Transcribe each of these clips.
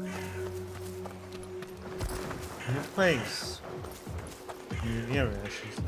New place. New area, I should say.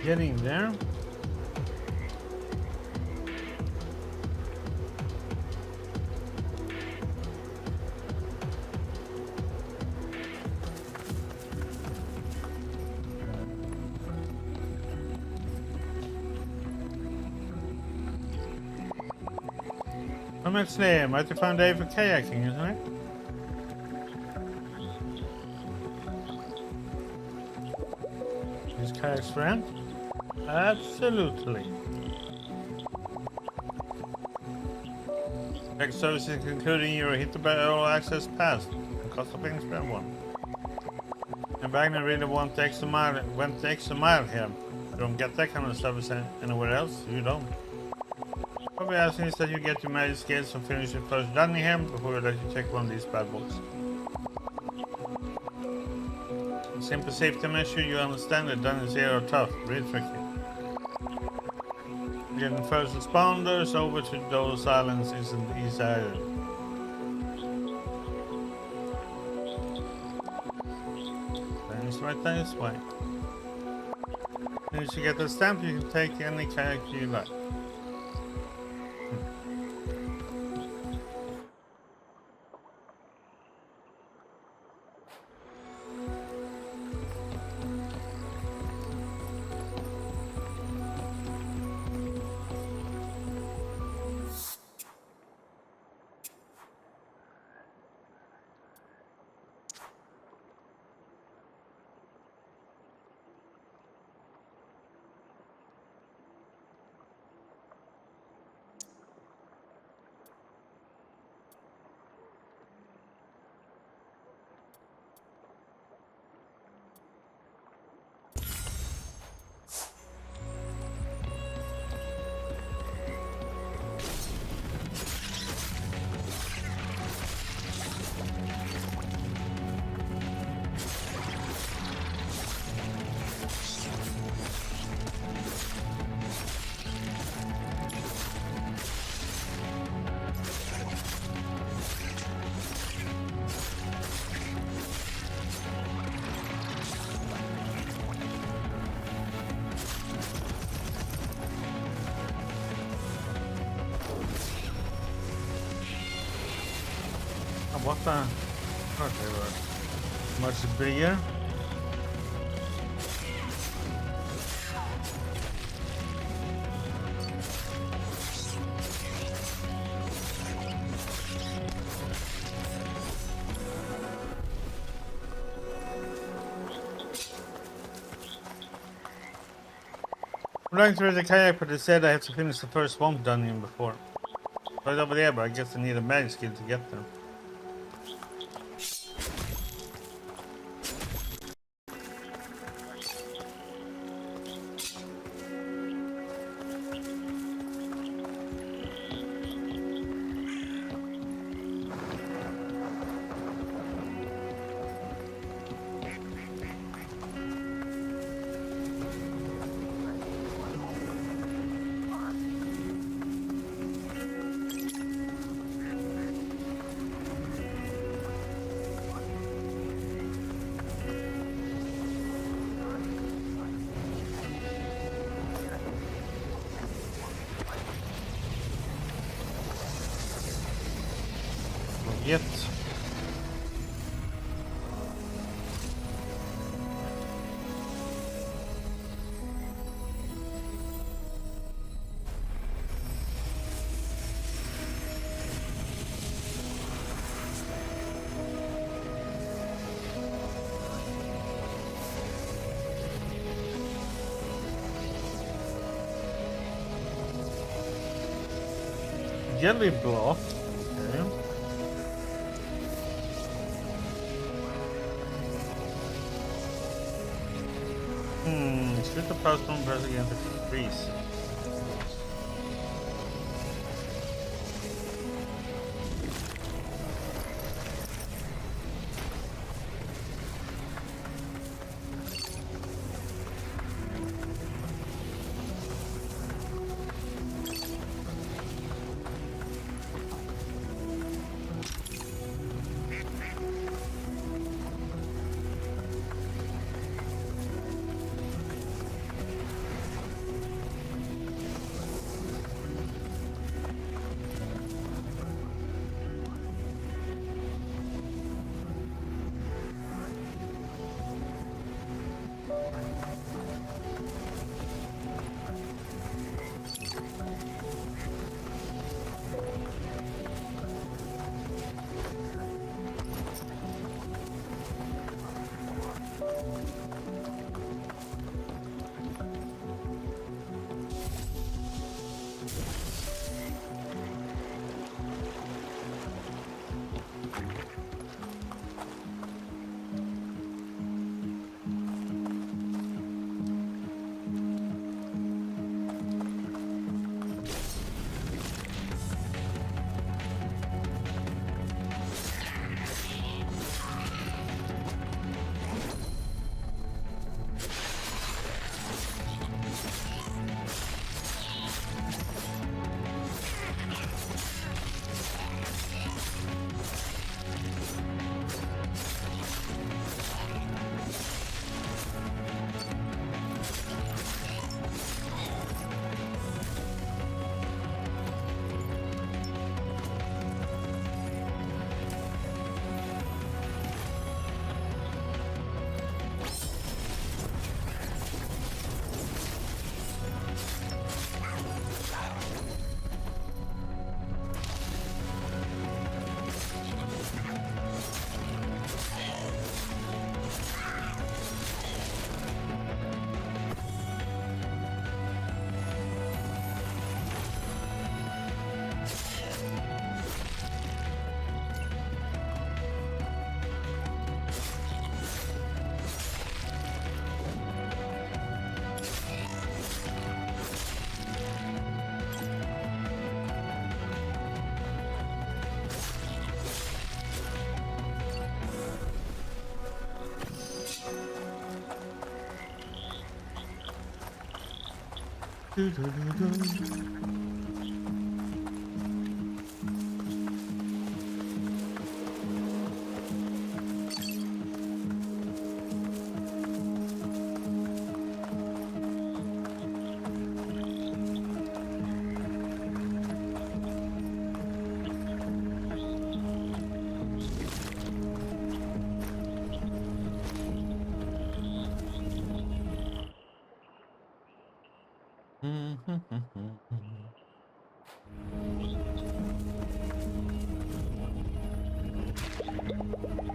Getting there. From its name, might have found day for kayaking, isn't it? Is kayaks friend? Absolutely. Next service is including your Hinterberg All Access Pass. The cost of being spent one. And Wagner really went the extra mile here. You don't get that kind of service anywhere else. You don't. What we're asking is that you get your magic skills and finish your first dungeon here before we let you take one of these bad boys. Simple safety measure, you understand that dungeons here are tough, really tricky. Getting first responders over to those islands isn't easy either. Then it's right this way. Once you get the stamp, you can take any character you like. What the? Oh, they were much bigger. I'm going through the kayak, but it said I have to finish the first swamp dungeon before. Right over there, but I guess I need a magic skill to get there. Jelly block. Okay. Shoot the post one press again to freeze.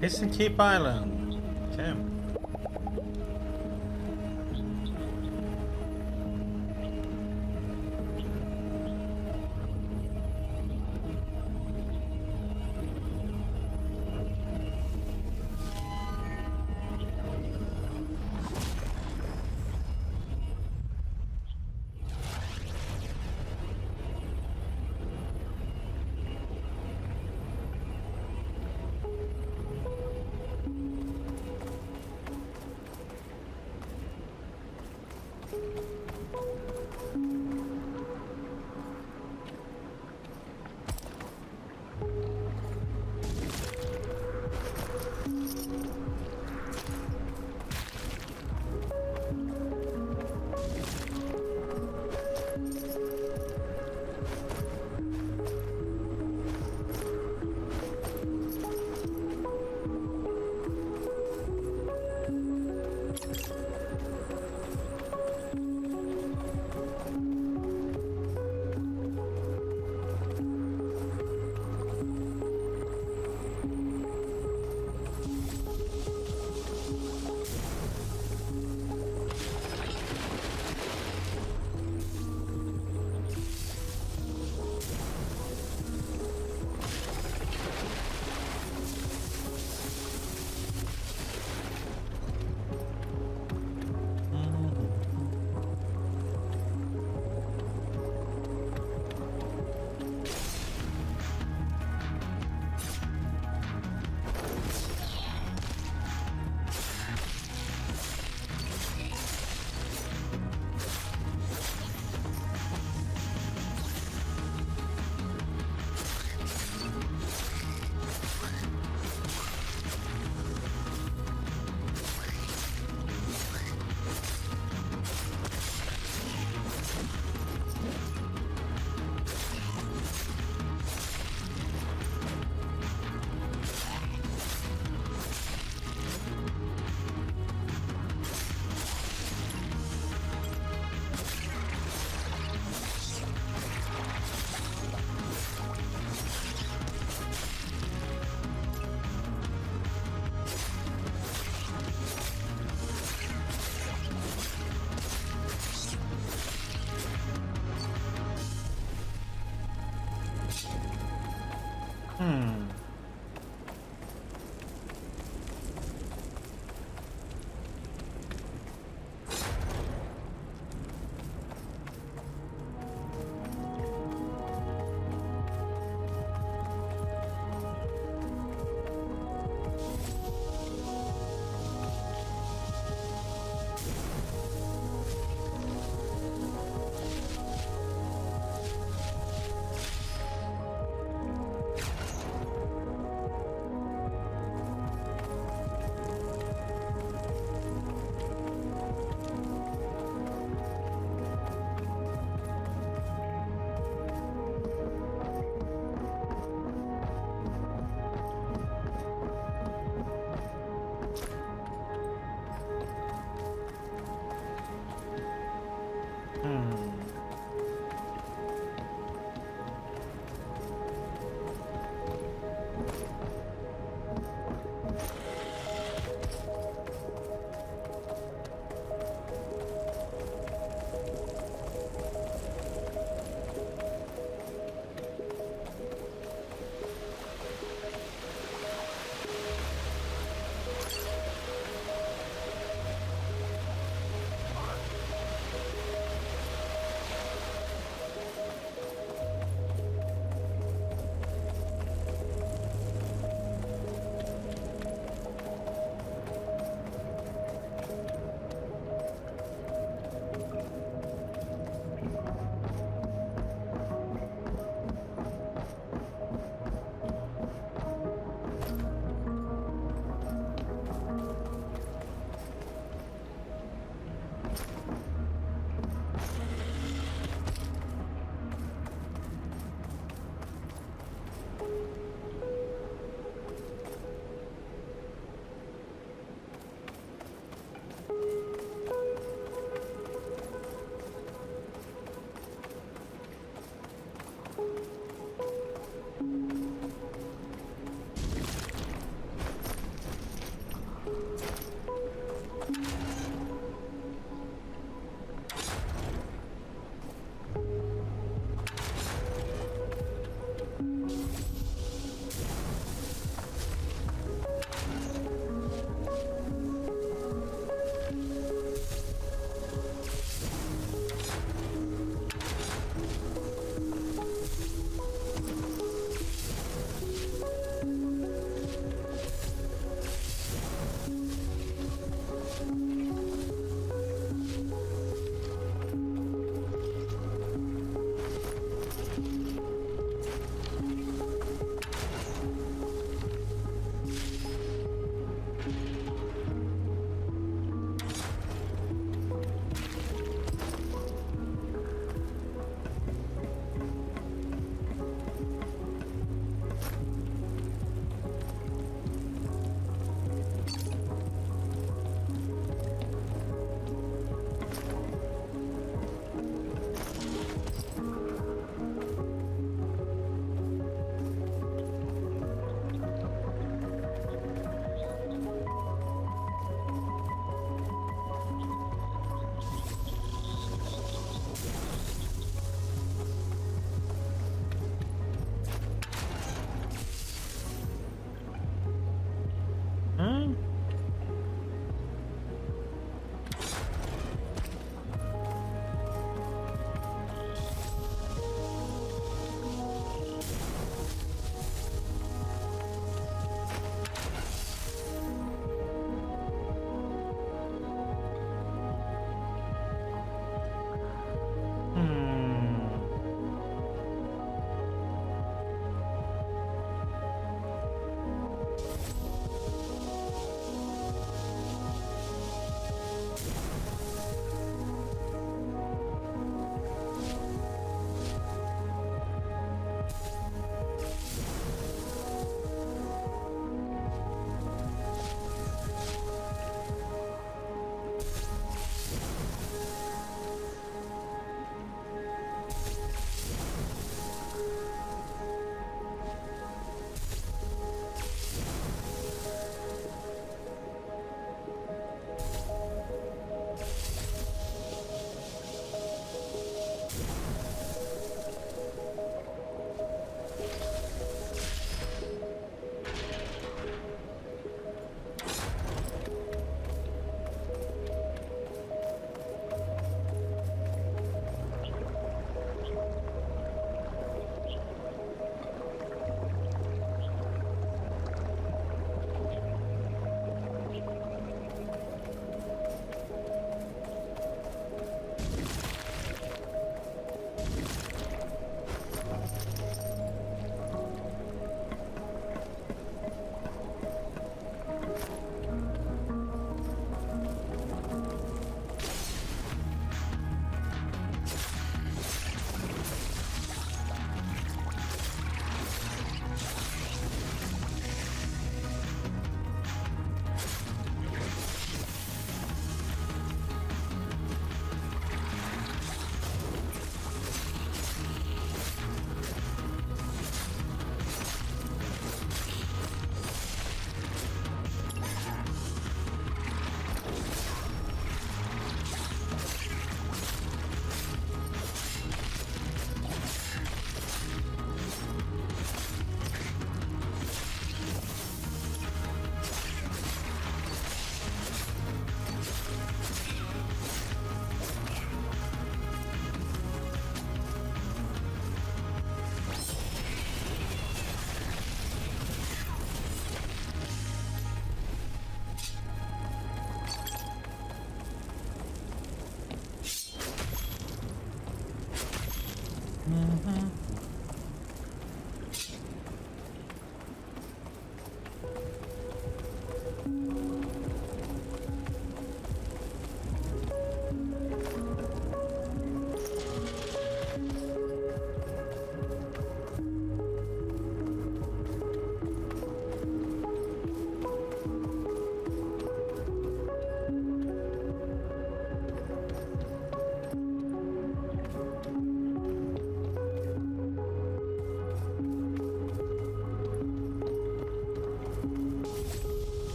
Prisonkeep Island. Okay.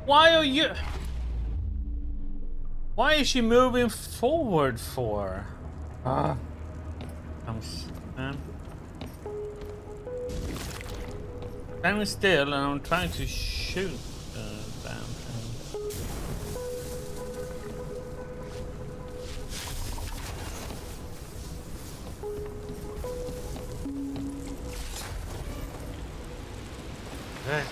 Why are you? Why is she moving forward for? I'm standing still and I'm trying to shoot the damn thing. Okay.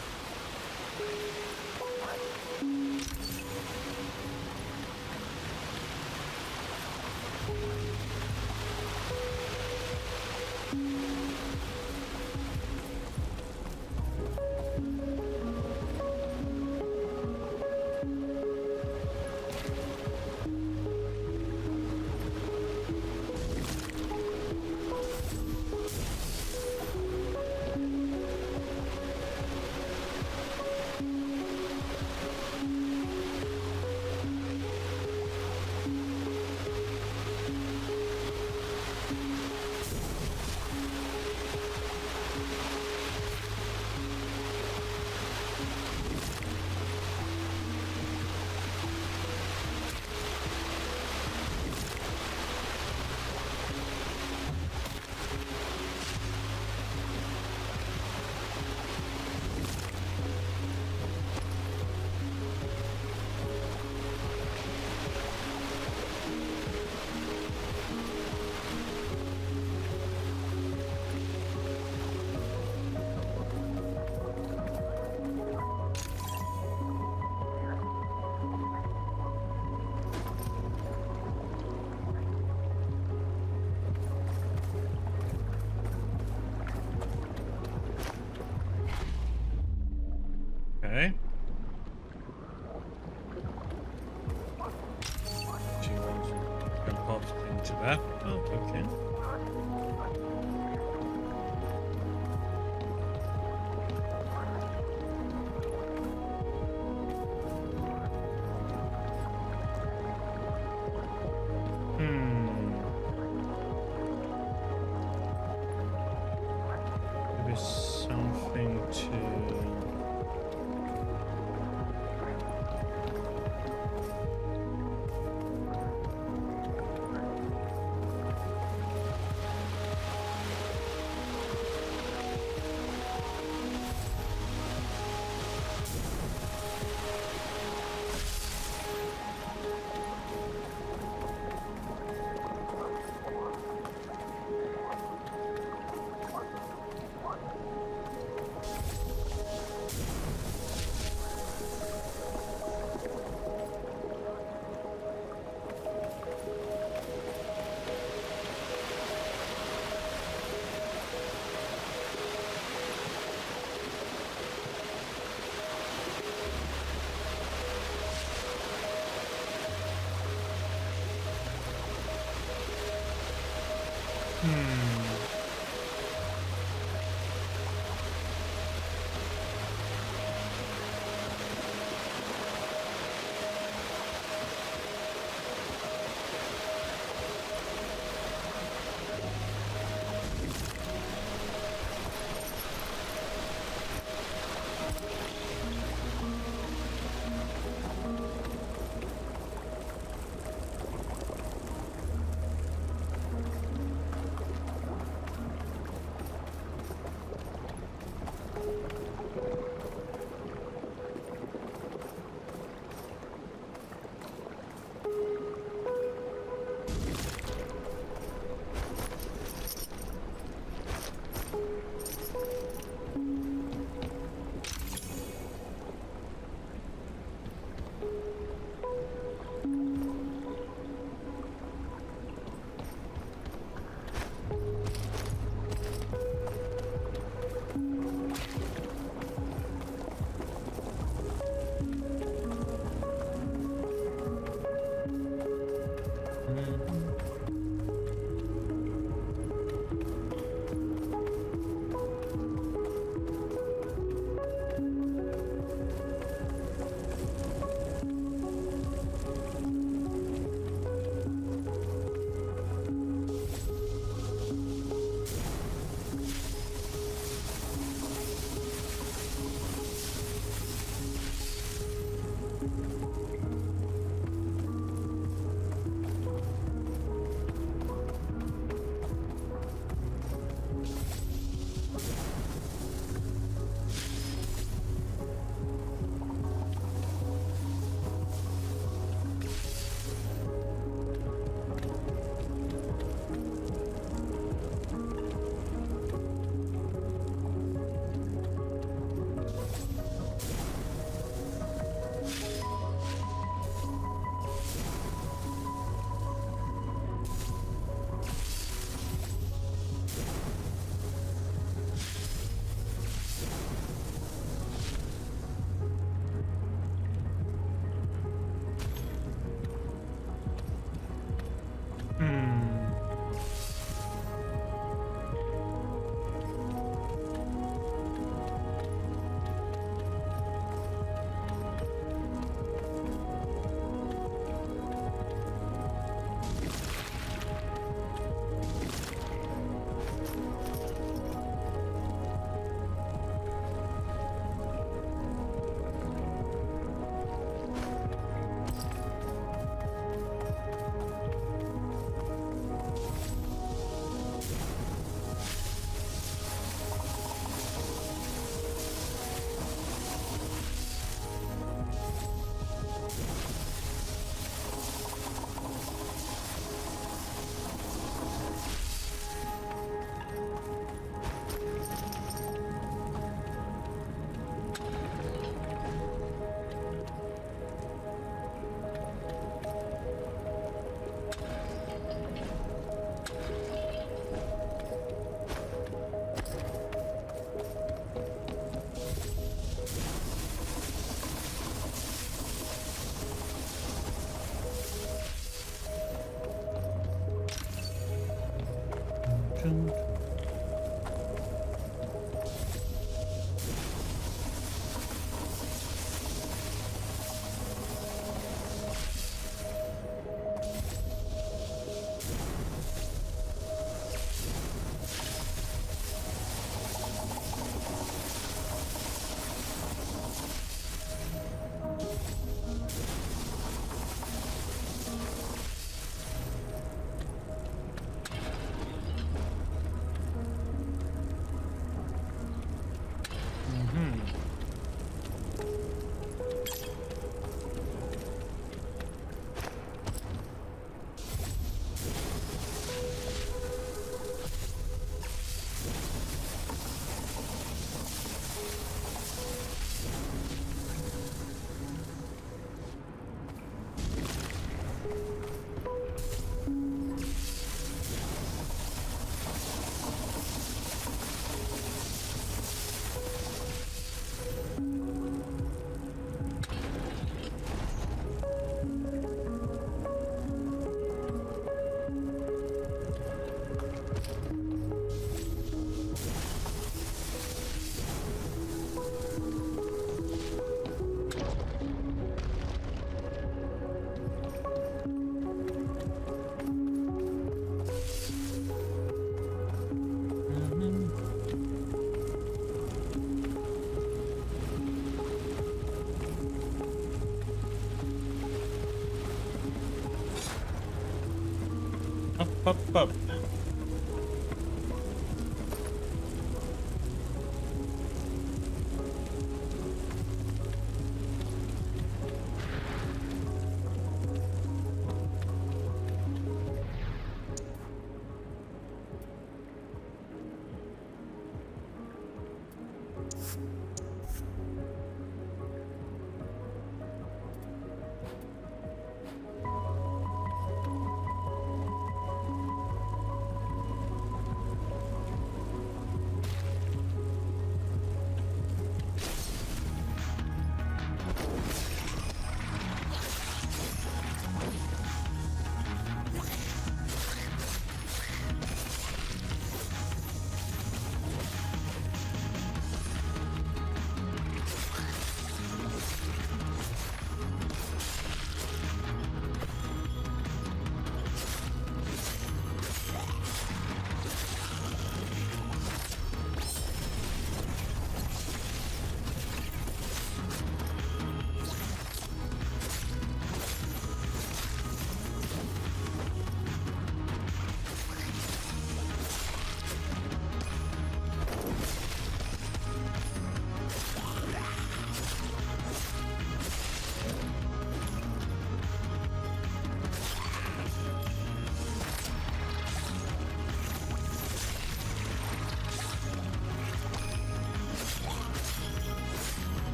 Okay. She wants to jump off into that. Oh, okay. Maybe something to. Up.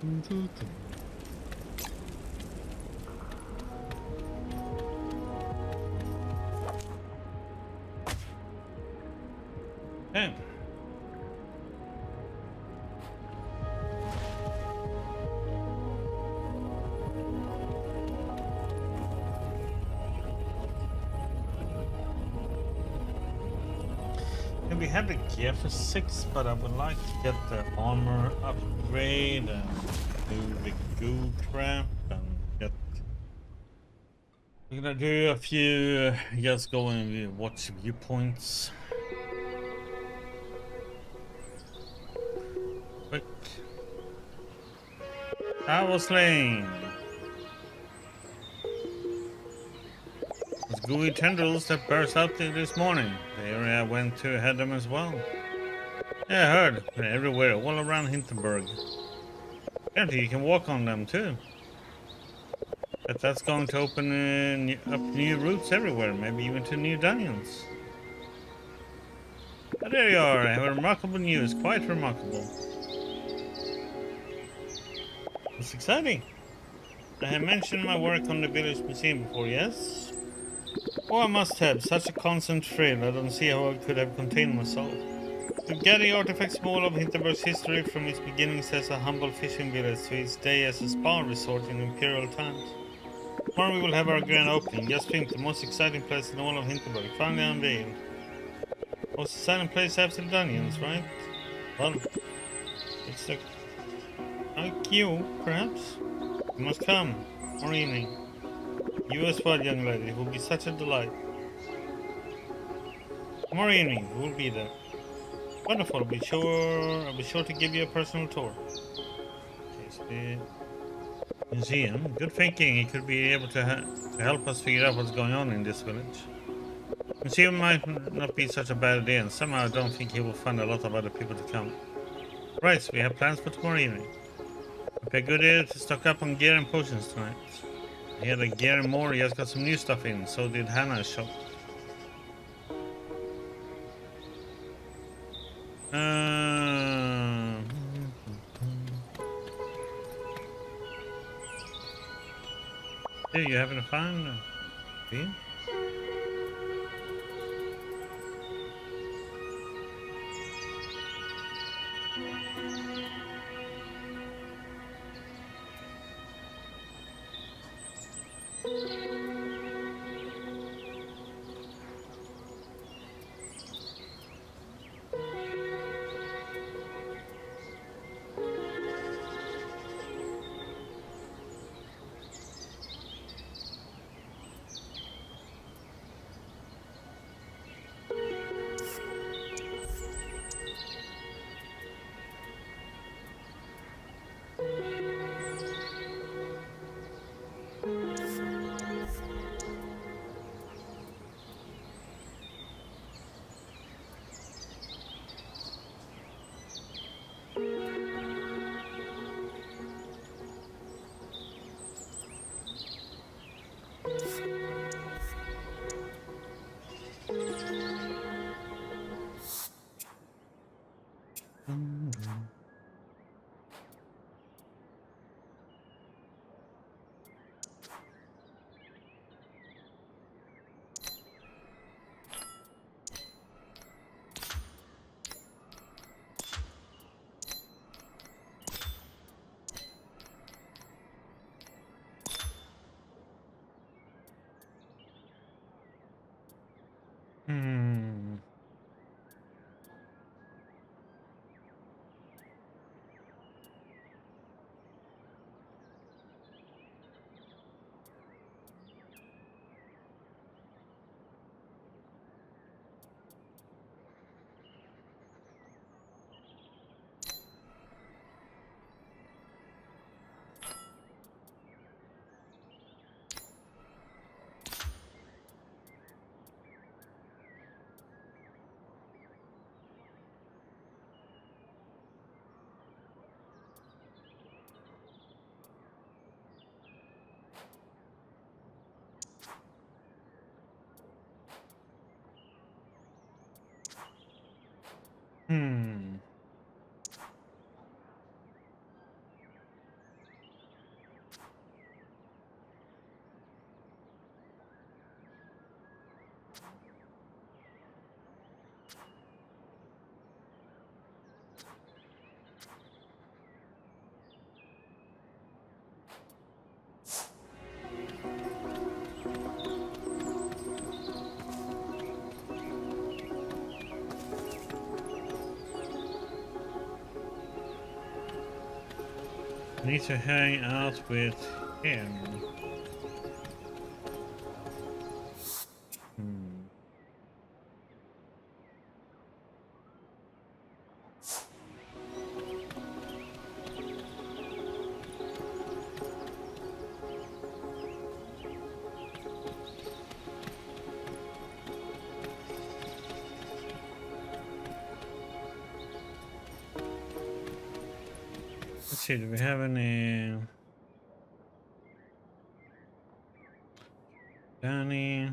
Okay. We have the gear for 6, but I would like to get the armor upgrade and do the goo crap and get. We're gonna do a few, just go and watch viewpoints. Quick. House Lane. Those gooey tendrils that burst out this morning. The area I went to had them as well. Yeah, I heard. They're everywhere, all around Hinterberg. Apparently you can walk on them too. But that's going to open up new routes everywhere, maybe even to new dungeons. But there you are, I have remarkable news, quite remarkable. It's exciting. I have mentioned my work on the village museum before, yes? Oh, I must have, such a constant thrill, I don't see how I could have contained myself. To gather artifacts from all of Hinterberg's history from its beginnings as a humble fishing village to its day as a spa resort in imperial times. Tomorrow we will have our grand opening. Just think, the most exciting place in all of Hinterberg, finally unveiled. Most exciting place after the dungeons, right? Well, it's like you, perhaps? You must come, tomorrow evening. You as well, young lady, it will be such a delight. Tomorrow evening, we will be there. Wonderful, I'll be sure to give you a personal tour. Okay, museum. Good thinking. He could be able to help us figure out what's going on in this village. Museum might not be such a bad idea, and somehow I don't think he will find a lot of other people to come. Right, we have plans for tomorrow evening. It'd be a good idea to stock up on gear and potions tonight. I hear that gear and more just got some new stuff in, so did Hannah's shop. Yeah, you having a fun? See? Need to hang out with him. Let's see, do we have any... Danny...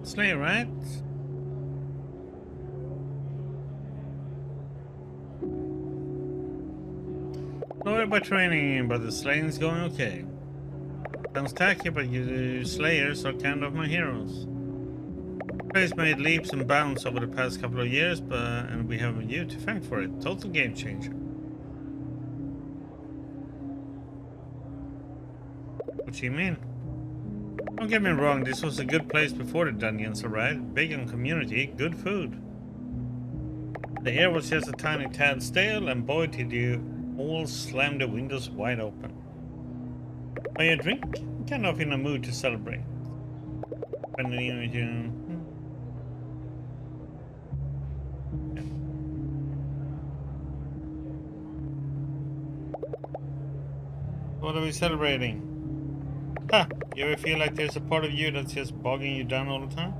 Slay, right? Lower by training, but the slaying is going okay. Sounds tacky, but you slayers are kind of my heroes. Play's made leaps and bounds over the past couple of years, and we have you to thank for it. Total game changer. What do you mean? Don't get me wrong, this was a good place before the dungeons arrived. Big on community, good food. The air was just a tiny tad stale, and boy did you all slam the windows wide open. Buy a drink? I'm kind of in a mood to celebrate. What are we celebrating? Ha! You ever feel like there's a part of you that's just bogging you down all the time?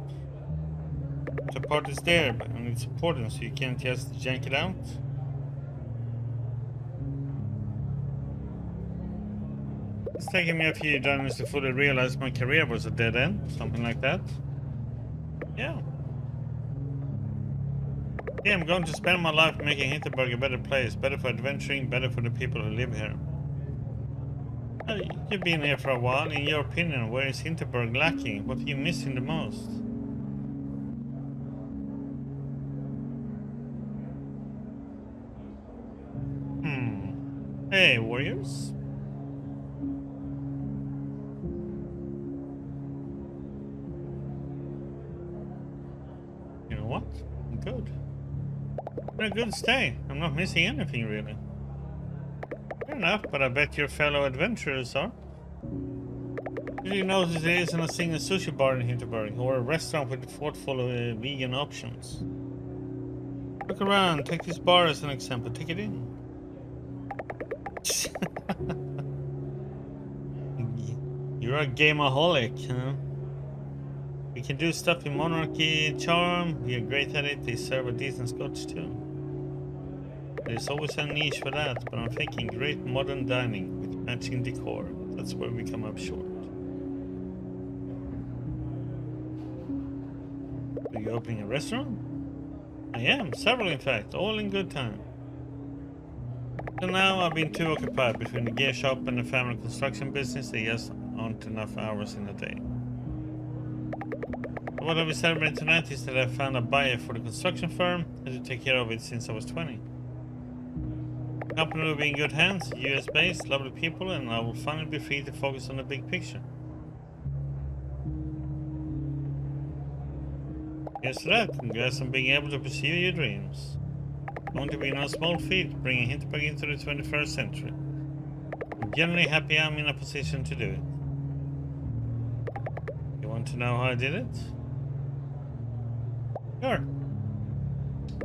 The part is there, and it's important, so you can't just jank it out. It's taken me a few dungeons to fully realize my career was a dead end, something like that. Yeah. Yeah, I'm going to spend my life making Hinterberg a better place, better for adventuring, better for the people who live here. You've been here for a while. In your opinion, where is Hinterberg lacking? What are you missing the most? Hey, warriors. You know what? I'm good. Been a good stay. I'm not missing anything, really. Fair enough, but I bet your fellow adventurers are. Did you notice there isn't a single sushi bar in Hinterberg, or a restaurant with thoughtful vegan options? Look around, take this bar as an example, take it in. You're a gameaholic, huh? We can do stuff in Monarchy Charm, we are great at it, they serve a decent scotch too. There's always a niche for that, but I'm thinking great modern dining with matching decor. That's where we come up short. Are you opening a restaurant? I am, several in fact, all in good time. So now I've been too occupied between the gear shop and the family construction business, they just aren't enough hours in a day. But what I'll be celebrating tonight is that I found a buyer for the construction firm and to take care of it since I was 20. The company will be in good hands, US based, lovely people, and I will finally be free to focus on the big picture. Here's to that, congrats on being able to pursue your dreams. Going to be no small feat, bringing Hinterberg into the 21st century. I'm genuinely happy I'm in a position to do it. You want to know how I did it? Sure.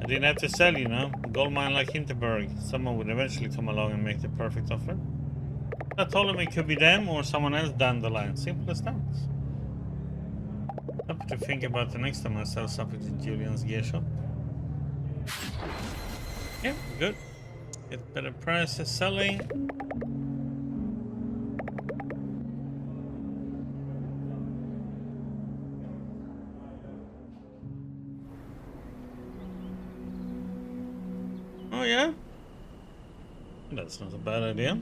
I didn't have to sell, you know. A gold mine like Hinterberg, someone would eventually come along and make the perfect offer. I told him it could be them or someone else down the line. Simple as that. Something to think about the next time I sell something to Julian's gear shop. Yeah, good. Get better prices selling. Oh yeah? That's not a bad idea.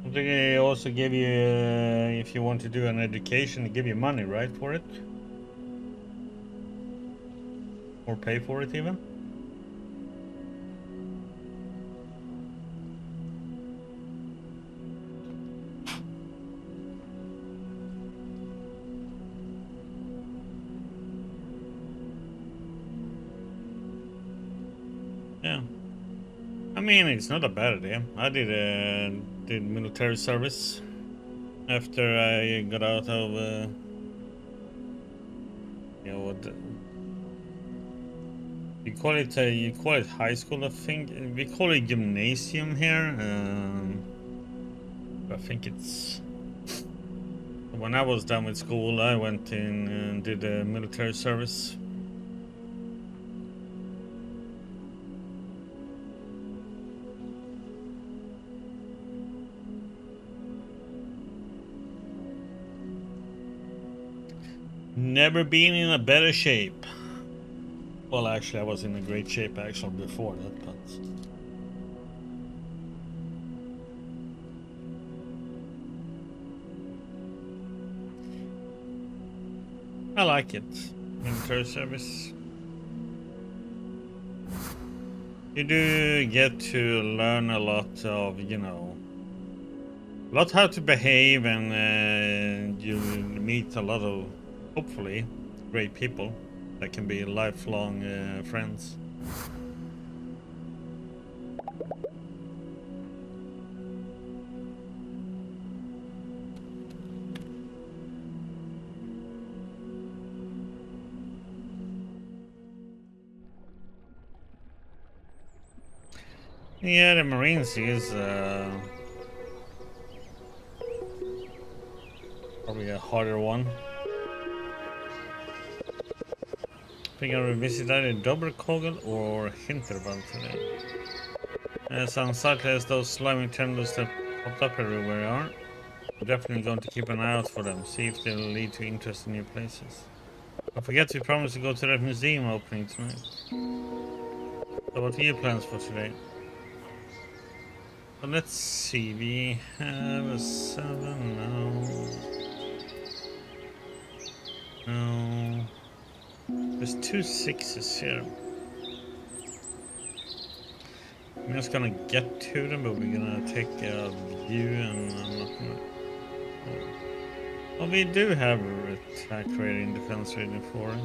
I think they also give you, if you want to do an education, they give you money, right, for it? Or pay for it even? Yeah. I mean, it's not a bad idea. I did military service after I got out of, you know, what you call it high school, I think. We call it gymnasium here. I think it's when I was done with school, I went in and did a military service. Never been in a better shape. Well, actually, I was in a great shape actually before that, but I like it. Military service. You do get to learn a lot of, you know, a lot how to behave, and you meet a lot of, hopefully, great people that can be lifelong friends. Yeah, the Marines is probably a harder one. I think I'll revisit either Doberkogel or Hinterberg today. As unsightly as those slimy tendrils that popped up everywhere are, I'm definitely going to keep an eye out for them, see if they'll lead to interesting new places. Don't forget we promised to go to that museum opening tonight. So what are your plans for today? Well, let's see, we have a 7 now. No. There's 2 6s here. I'm just gonna get to them, but we're gonna take a view, and I'm not gonna... Well, we do have attack rating, defense rating for it.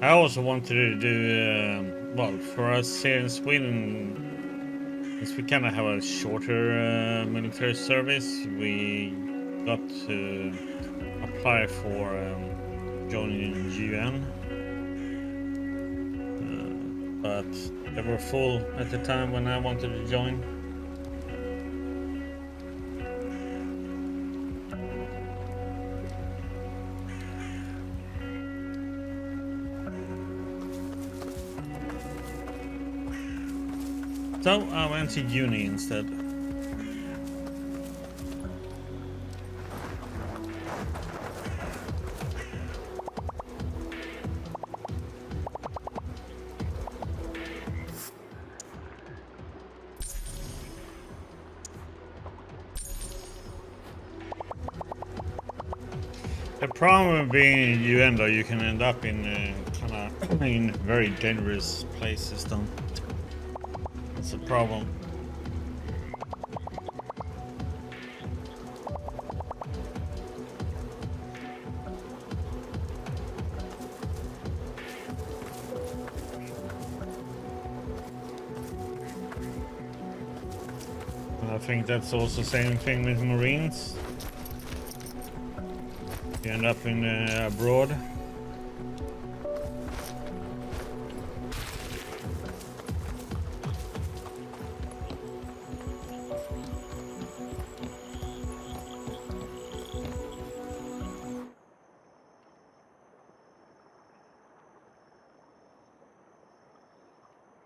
I also wanted to do, well, for us here in Sweden, since we kind of have a shorter military service, we got to apply for joining UN. But they were full at the time when I wanted to join. So I went to uni instead. The problem with being in UN, though, you can end up in kind of in very dangerous places, though. That's a problem. think that's also same thing with Marines. You end up in abroad.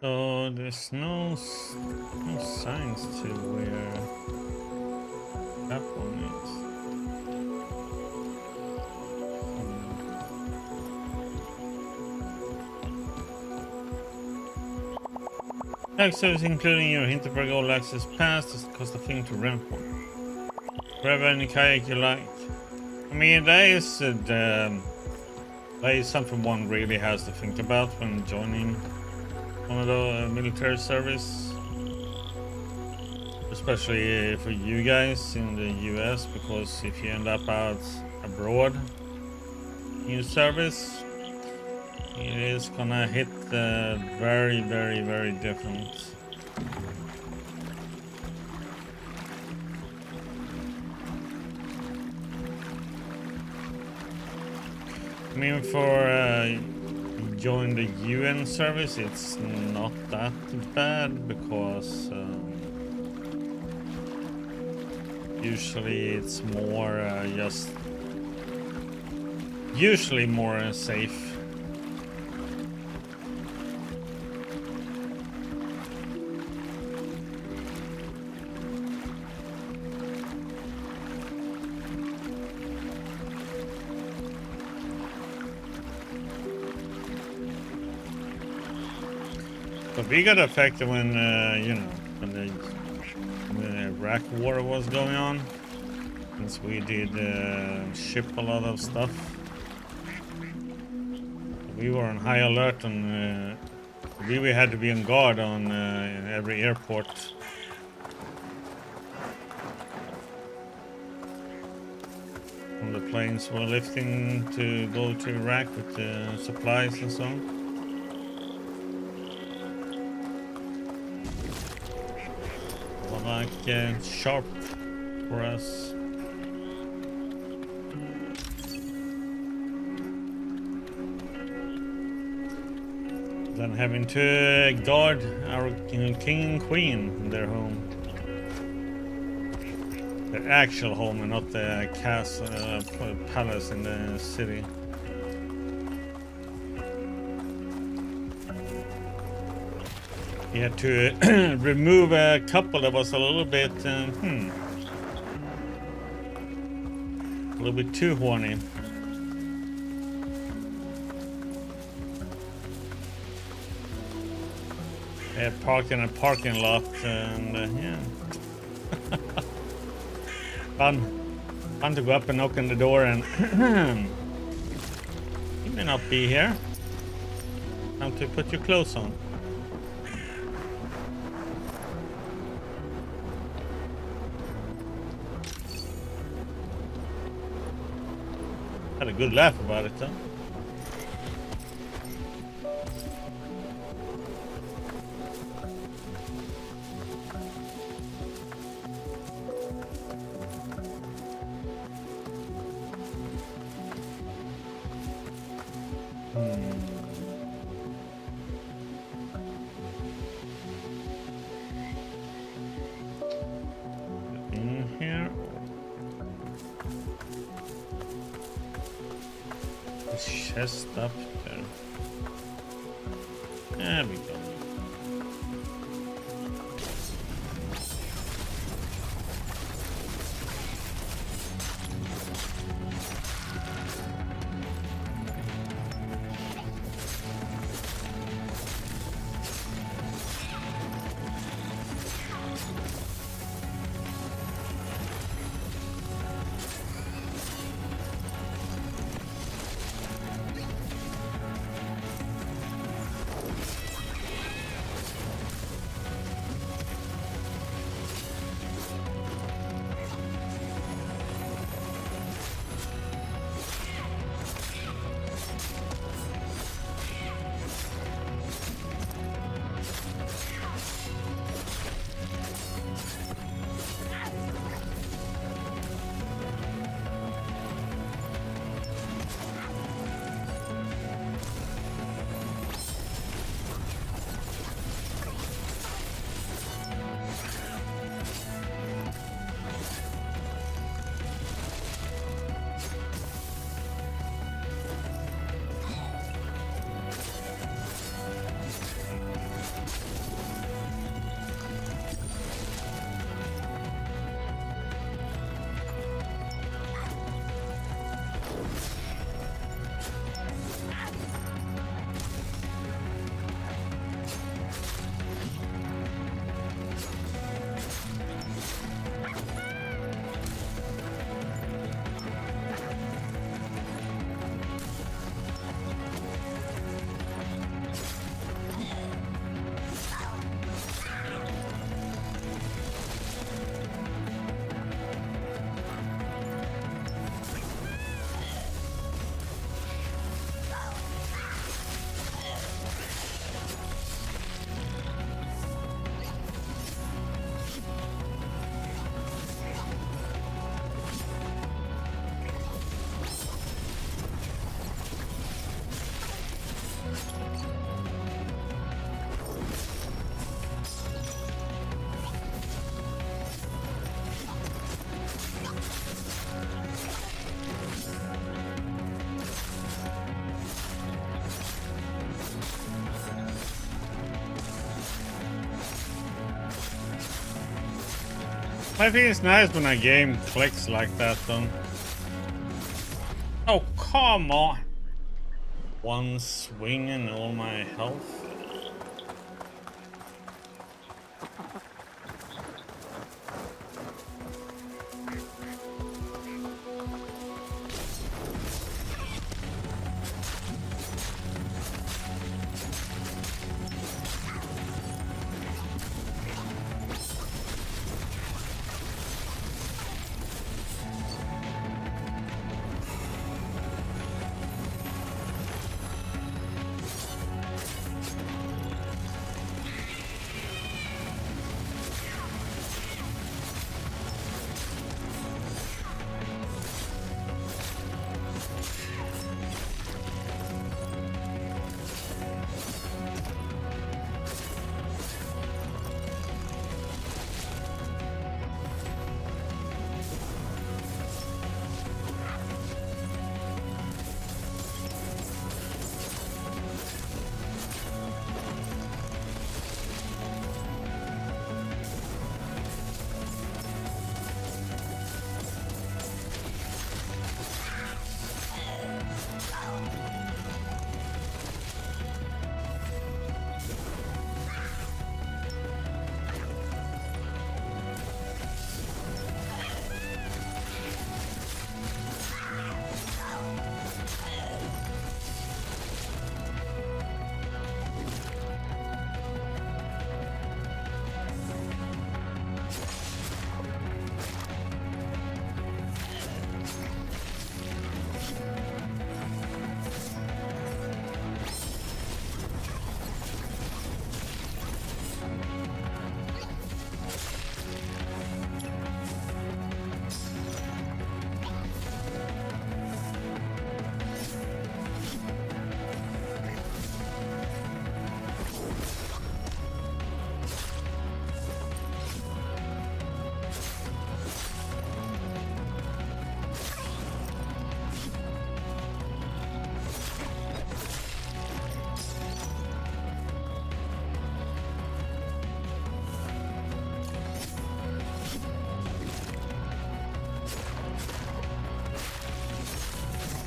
So there's no signs to where that one is. Access including your Hinterberg All Access Pass does cost a thing to rent one. Grab any kayak you like. I mean, that is something one really has to think about when joining one of the military service, especially for you guys in the US, because if you end up out abroad in service, it is gonna hit very, very, very different. I mean, for join the UN service, it's not that bad because usually it's more usually more safe. But we got affected when, you know, when the Iraq war was going on, since we did ship a lot of stuff. We were on high alert and we had to be on guard on every airport. When the planes were lifting to go to Iraq with supplies and so on. Like sharp for us. Then having to guard our king and queen in their home. Their actual home and not the castle, palace in the city. We had to remove a couple that was a little bit, too horny. They had parked in a parking lot, and yeah, fun to go up and knock on the door and you may not be here. Time to put your clothes on. Had a good laugh about it, though. In here. Chest up there. There we go. I think it's nice when a game clicks like that, though. Oh, come on! One swing and all my health.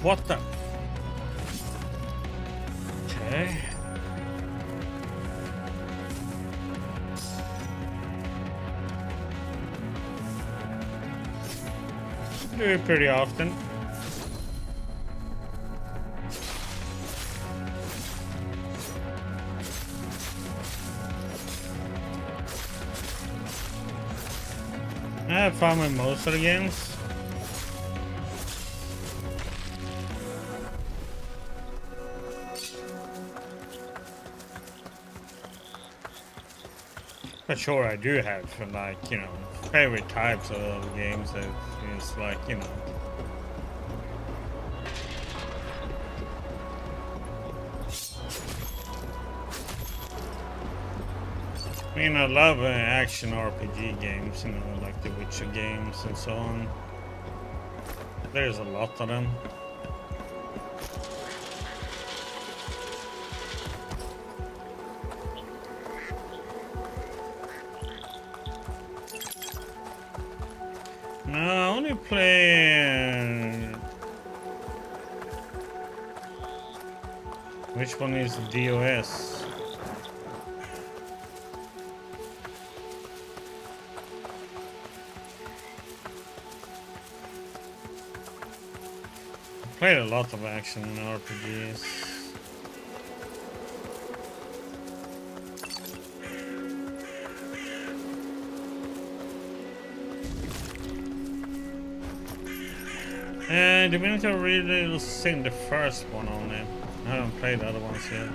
What the? Okay. Do it pretty often. I have fun with most of the games. But sure, I do have, like, you know, favorite types of games that is like, you know. I mean, I love action RPG games, you know, like the Witcher games and so on. There's a lot of them. No, I only play... Which one is DOS? I played a lot of action RPGs. Do we need to really sing the first one only? I haven't played the other ones yet.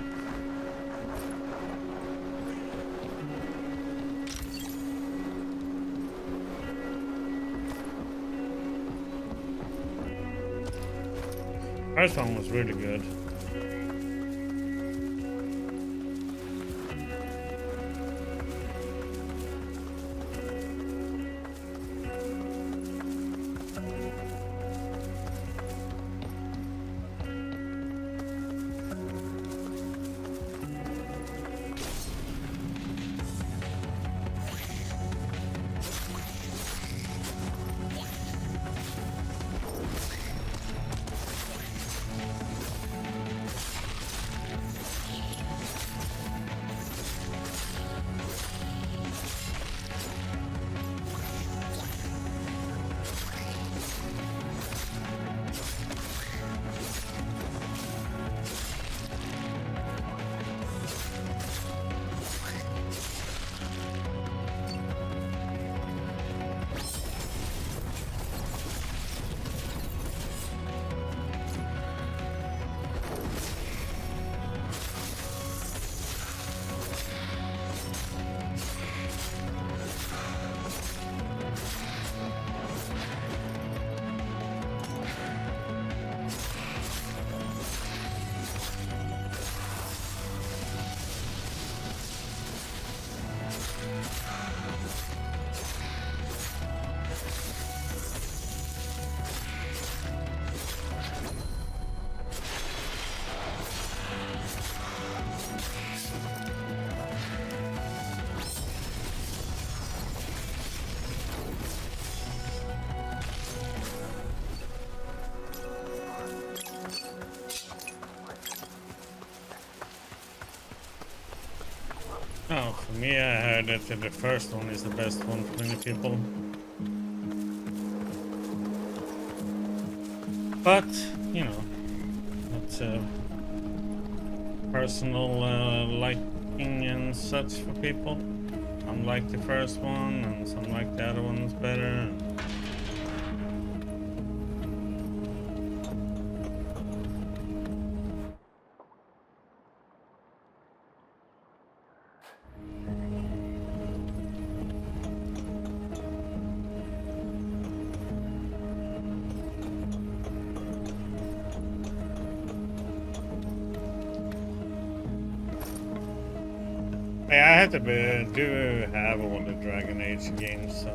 First one was really good. Oh, for me, I heard that the first one is the best one for many people. But, you know, it's personal liking and such for people. Some like the first one, and some like the other ones better. Yeah, I had to do have all the Dragon Age games, so.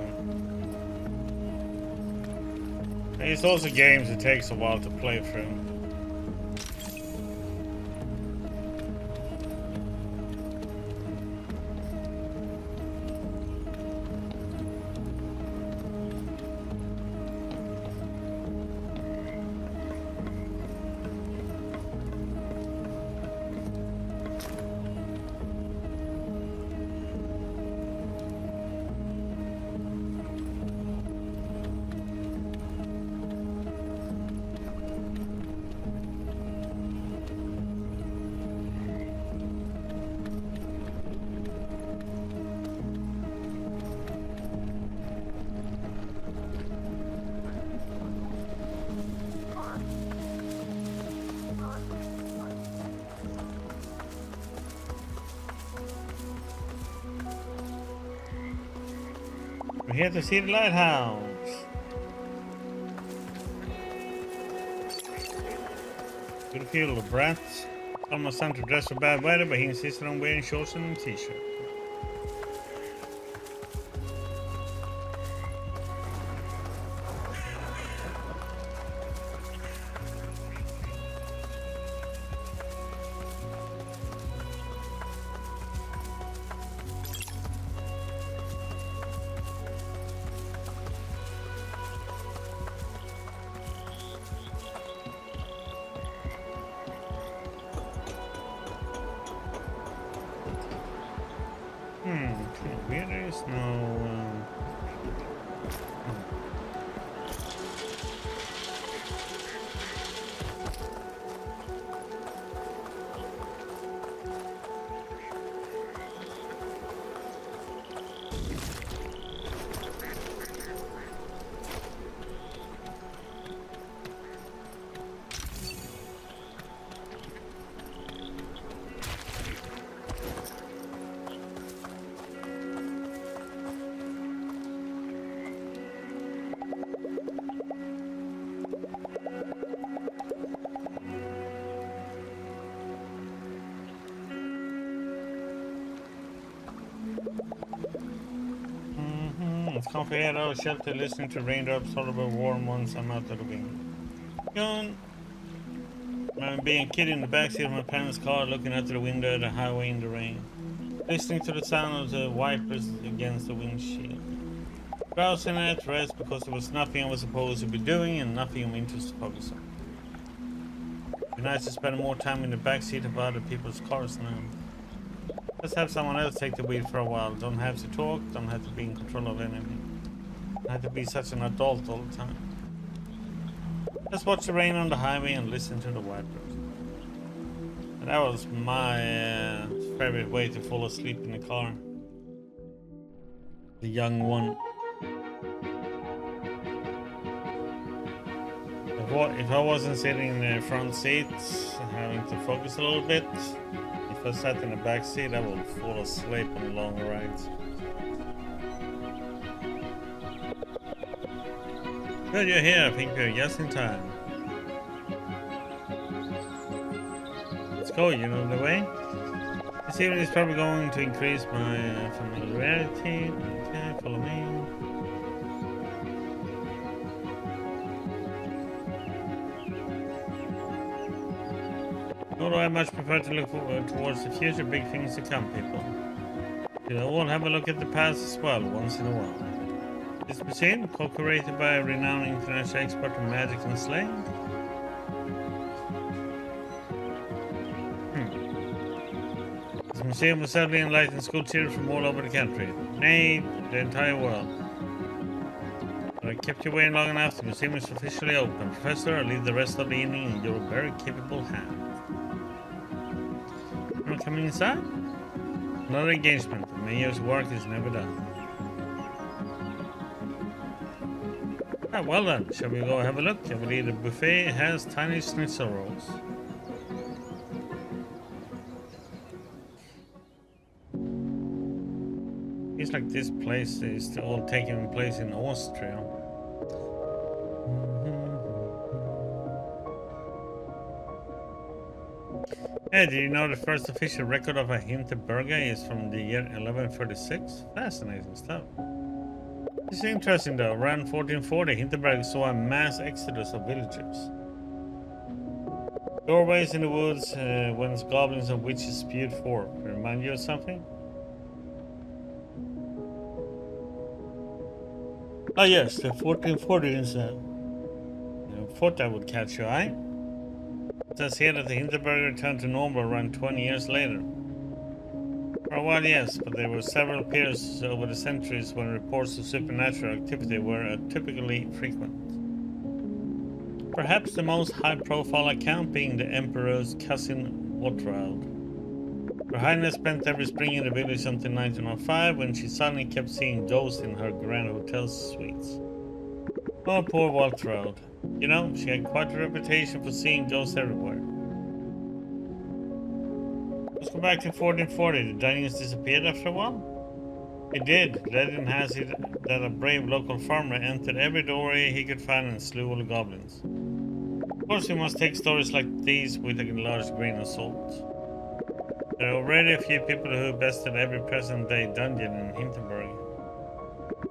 It's also games it takes a while to play through. We're here to see the lighthouse. Good feel the brats. Almost time to dress for bad weather, but he insisted on wearing shorts and a t-shirt. Okay, there is no. It's comfy out of shelter, listening to raindrops, horrible warm ones. I'm out of the wind. Yawn. I'm being a kid in the backseat of my parents' car, looking out the window at the highway in the rain, listening to the sound of the wipers against the windshield. Browsing at rest because there was nothing I was supposed to be doing and nothing of interest to focus on. It'd be nice to spend more time in the backseat of other people's cars now. Let's have someone else take the wheel for a while. Don't have to talk, don't have to be in control of anything. Don't have to be such an adult all the time. Just watch the rain on the highway and listen to the wipers. And that was my favorite way to fall asleep in the car. The young one. If I wasn't sitting in the front seat, having to focus a little bit, if I sat in the back seat, I would fall asleep on the long rides. Good, you're here. I think you're just in time. Let's go, you know the way? This evening is probably going to increase my familiarity. Okay, follow me. Although I much prefer to look forward towards the future, big things to come, people. You all have a look at the past as well, once in a while. This museum, co-curated by a renowned international expert in magic and slaying. This museum will sadly enlighten school children from all over the country. Nay, the entire world. But I kept you waiting long enough. The museum is officially open. Professor, I'll leave the rest of the evening in your very capable hands. Wanna come inside? Another engagement. The mayor's work is never done. Ah, well then, shall we go have a look? I believe the buffet has tiny schnitzel rolls. It's like this place is all taking place in Austria. Hey, did you know the first official record of a Hinterberg is from the year 1136? Fascinating stuff. It's interesting though, around 1440, Hinterberg saw a mass exodus of villagers. Doorways in the woods, whence goblins and witches spewed forth. Remind you of something? Ah yes, the 1440 incident. I thought that would catch your eye. It says here that the Hinterberg returned to normal around 20 years later. For a while, yes, but there were several periods over the centuries when reports of supernatural activity were typically frequent. Perhaps the most high-profile account being the Emperor's cousin Waltraud. Her Highness spent every spring in the village until 1905, when she suddenly kept seeing ghosts in her grand hotel suites. Oh, poor Waltraud. You know, she had quite a reputation for seeing ghosts everywhere. Let's go back to 1440. Did Dungeons disappear after a while? It did. Legend has it that a brave local farmer entered every doorway he could find and slew all the goblins. Of course, we must take stories like these with a large grain of salt. There are already a few people who bested every present-day dungeon in Hinterberg,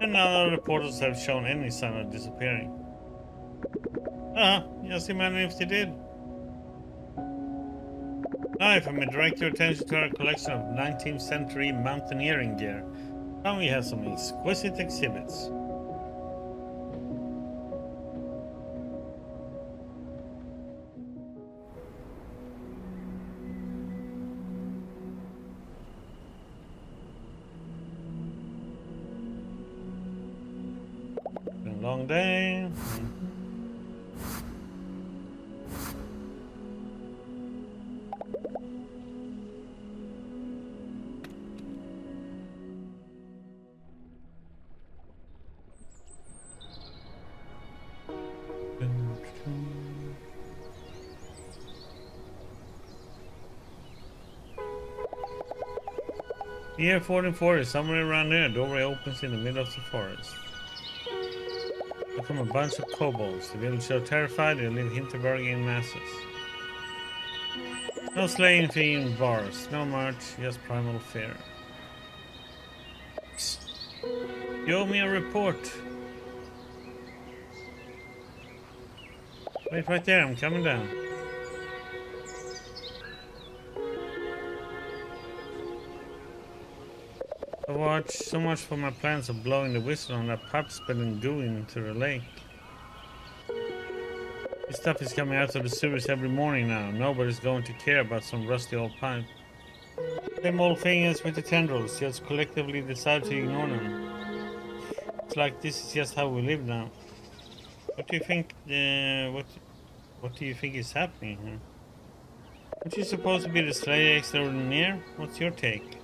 and none of the reporters have shown any sign of disappearing. Just imagine if they did. Now, if I may direct your attention to our collection of 19th century mountaineering gear, now we have some exquisite exhibits. Been a long day. Year 1440, somewhere around there, a doorway opens in the middle of the forest. There come a bunch of kobolds. The village are terrified, they leave Hinterberg in masses. No slaying themed bars, no march, just primal fear. You owe me a report. Wait right there, I'm coming down. Watch, so much for my plans of blowing the whistle on that pipe spilling goo into the lake. This stuff is coming out of the sewers every morning now. Nobody's going to care about some rusty old pipe. Same old thing as with the tendrils, just collectively decide to ignore them. It's like this is just how we live now. What do you think, what do you think is happening here? Aren't you supposed to be the Slayer extraordinaire? What's your take?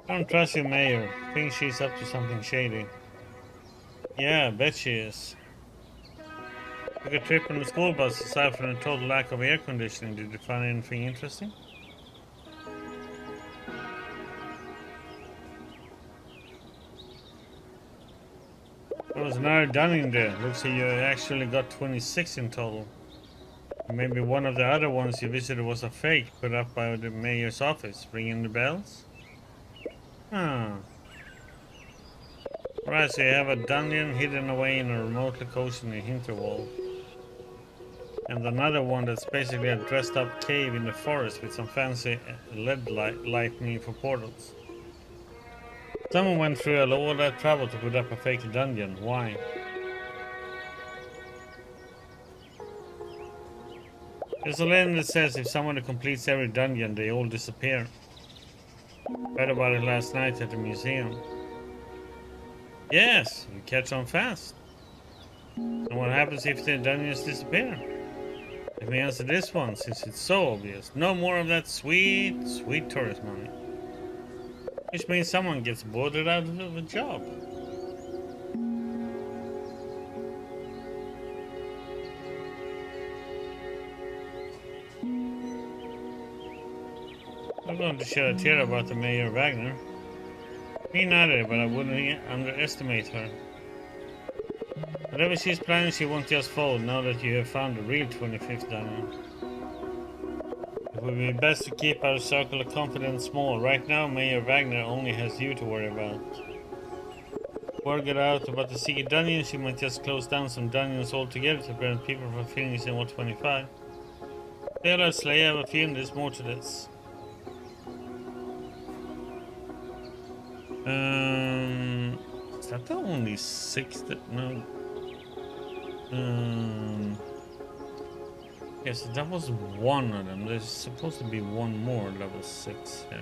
I don't trust you, Mayor. Think she's up to something shady. Yeah, I bet she is. Took a trip on the school bus. Aside from the total lack of air conditioning, did you find anything interesting? There was another dungeon there. Looks like you actually got 26 in total. Maybe one of the other ones you visited was a fake put up by the mayor's office. Ringing the bells? Huh. Right, so you have a dungeon hidden away in a remote location in Hinterwald. And another one that's basically a dressed up cave in the forest with some fancy LED lighting for portals. Someone went through all that trouble to put up a fake dungeon. Why? There's a legend that says if someone completes every dungeon, they all disappear. Read about it last night at the museum. Yes, you catch on fast. And what happens if the dungeons disappear? Let me answer this one, since it's so obvious. No more of that sweet, sweet tourist money. Which means someone gets boarded out of a job. I'm going to shed a tear about the Mayor Wagner. Me neither, but I wouldn't underestimate her. Whatever she's planning, she won't just fold now that you have found the real 25th diamond. It would be best to keep our circle of confidence small. Right now, Mayor Wagner only has you to worry about. Word got out about the secret dungeon, she might just close down some dungeons altogether to prevent people from finishing all 25. Slay, I have a feeling there's more to this. Is that the only 6 that no? Yes, that was one of them. There's supposed to be one more level 6 here.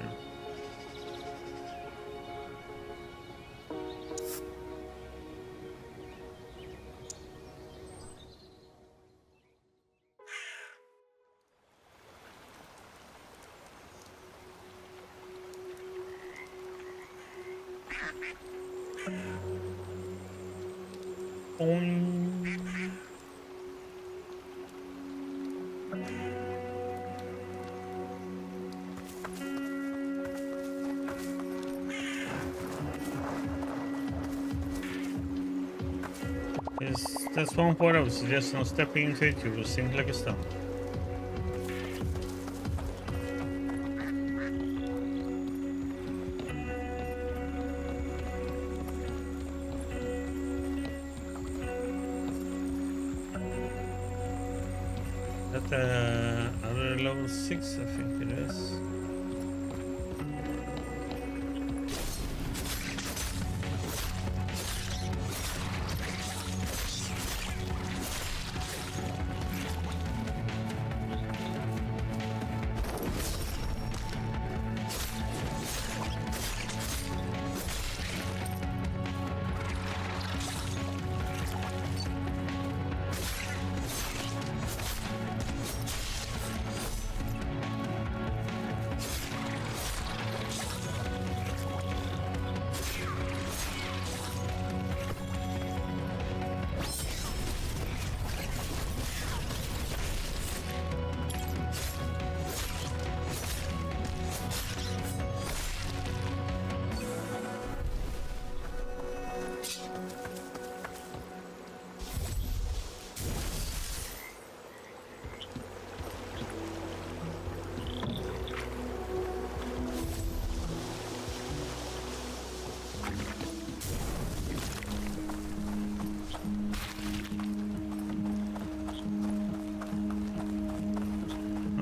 Yes, that's one point I would suggest on stepping into it, you will sink like a stone. At the other level 6, I think it is.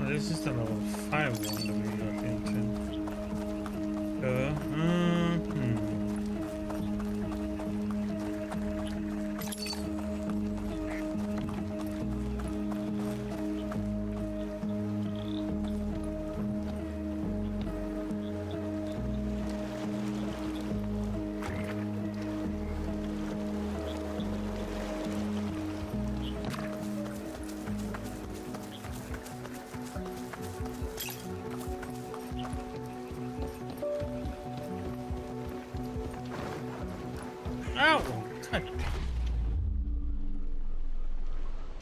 This is the level 5 one that we got into.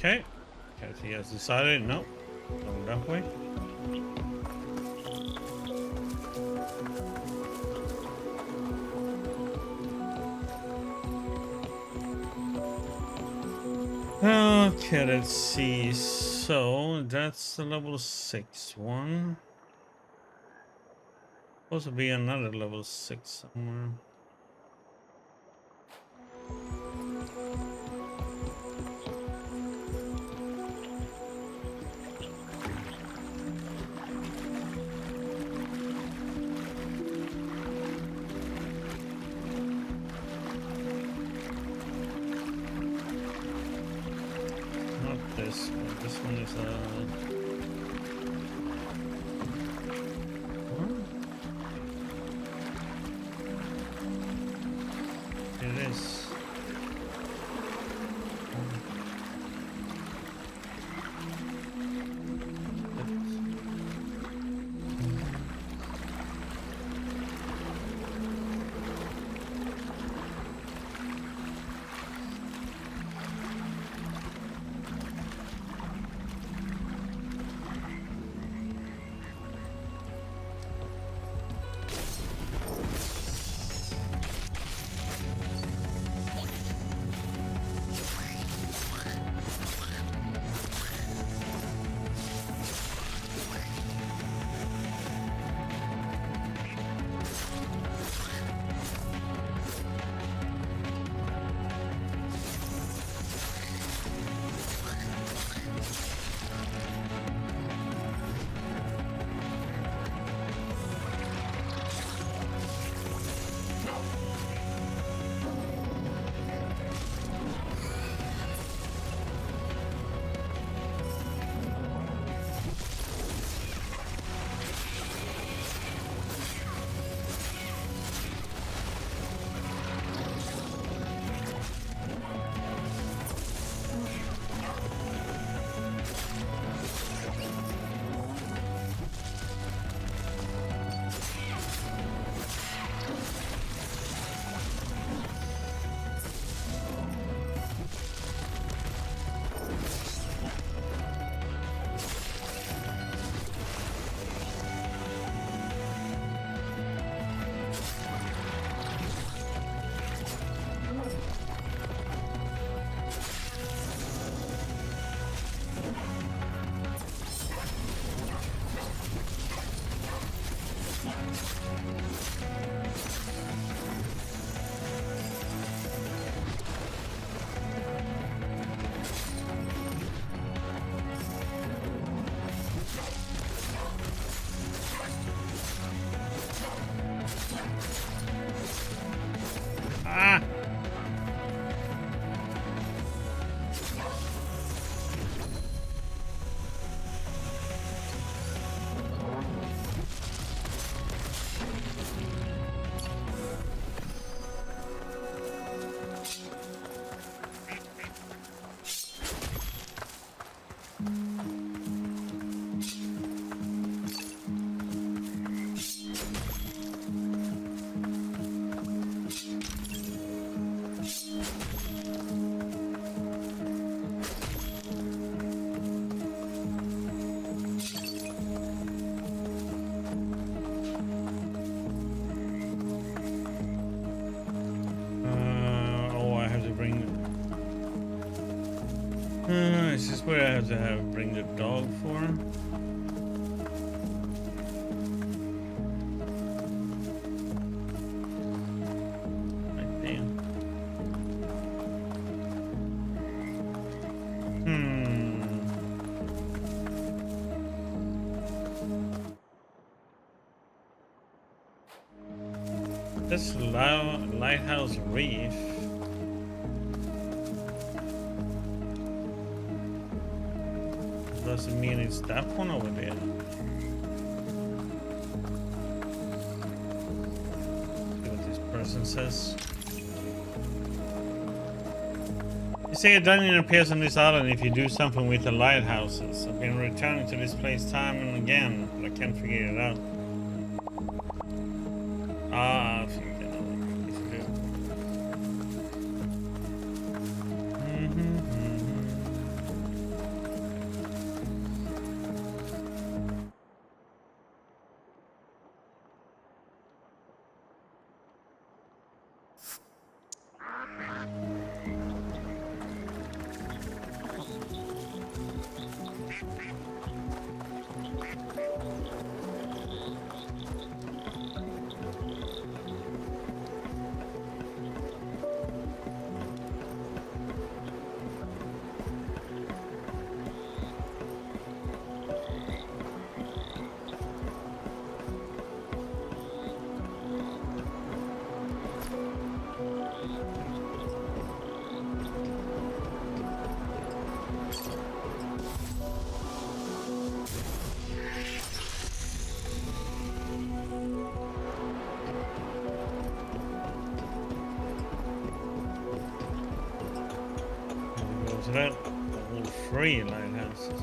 Okay. He has decided, nope. Going that way. Okay, let's see. So that's the level 6 one. Supposed to be another level 6 somewhere. This one is a to have bring the dog for? Right there. This lighthouse reef. Doesn't mean it's that one over there. See what this person says. You say a dungeon appears on this island if you do something with the lighthouses. I've been returning to this place time and again, but I can't figure it out. I think I know what we should do. So that all three lighthouses.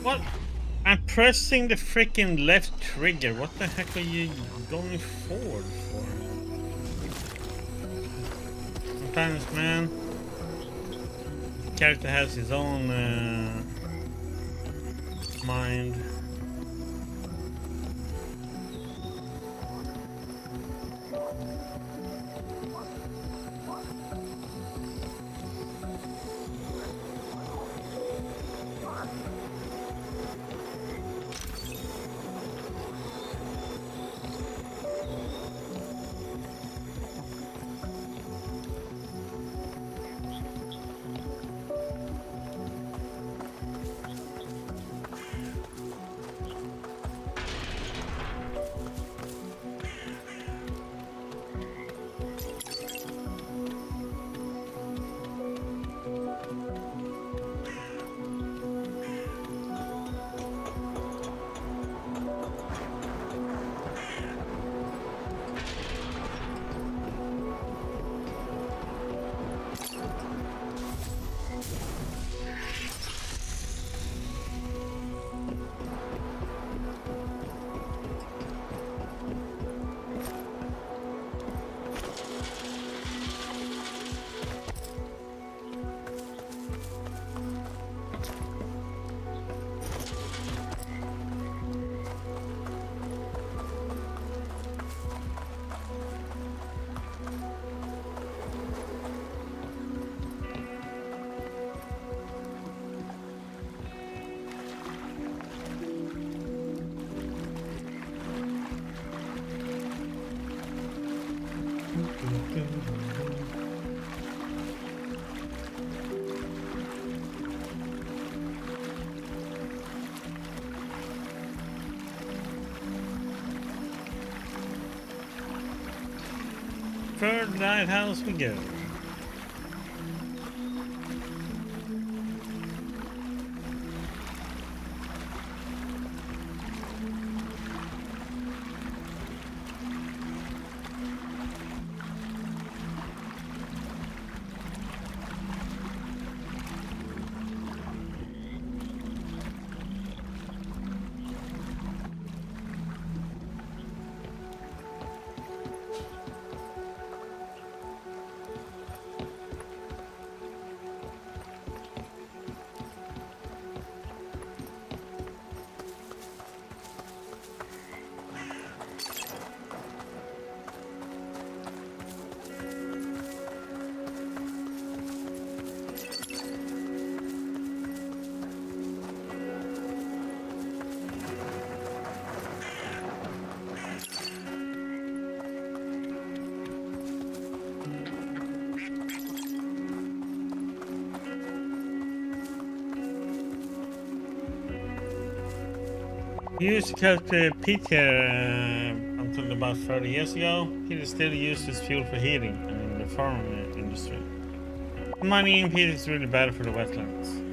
What? I'm pressing the freaking left trigger. What the heck are you going forward for? Sometimes, man, the character has his own mind. third lighthouse we go. He used to cut peat here until about 30 years ago. Peat is still used as fuel for heating and in the farm industry. Mining in peat is really bad for the wetlands.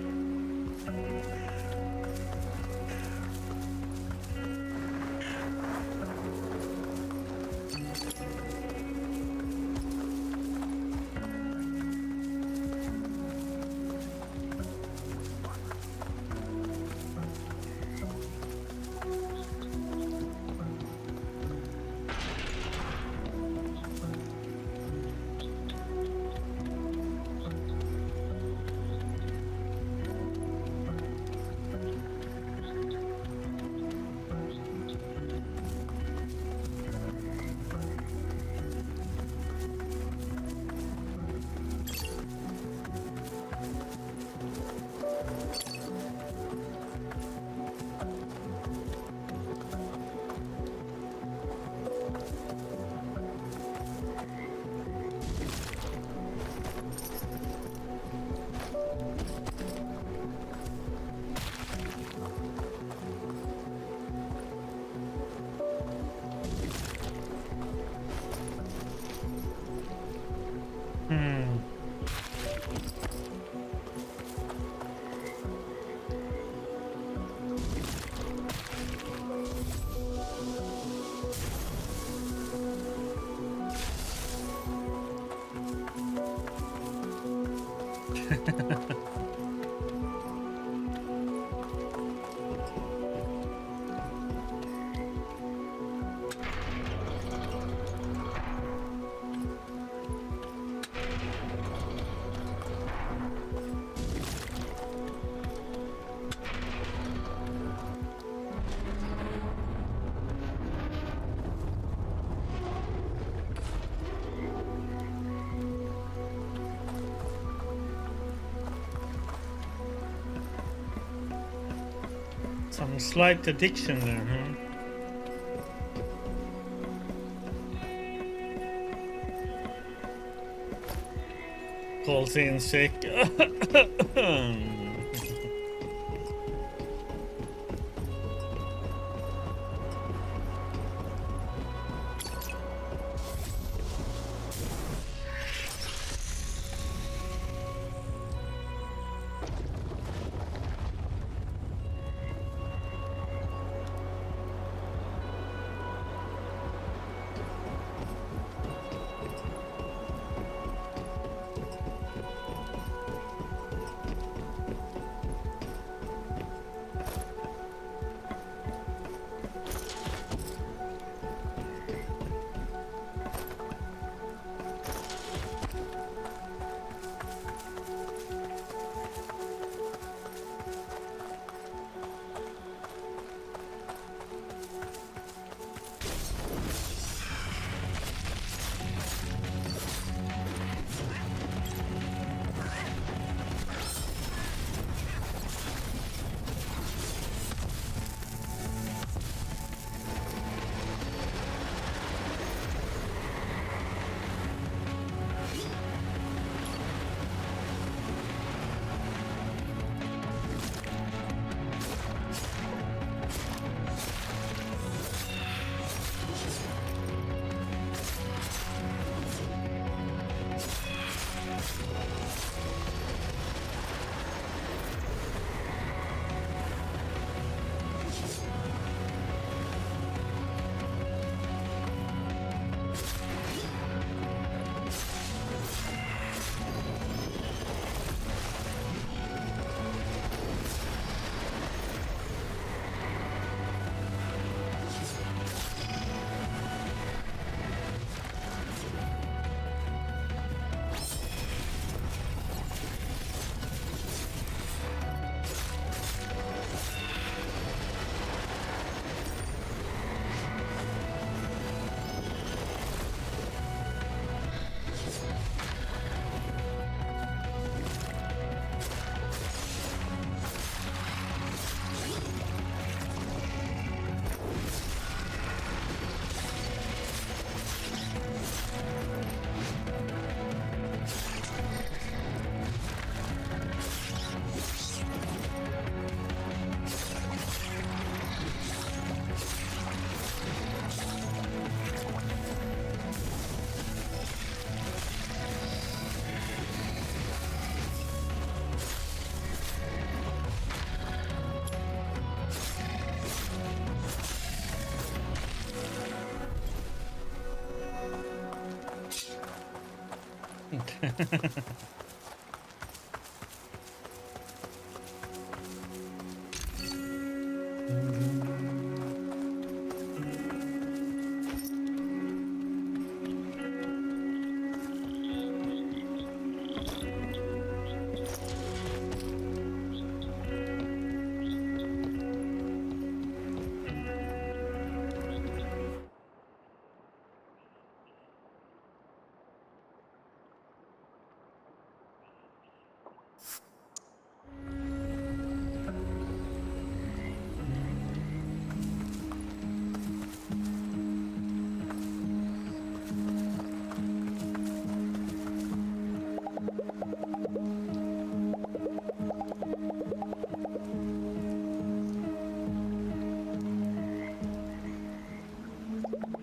Some slight addiction there, huh? Calls in sick.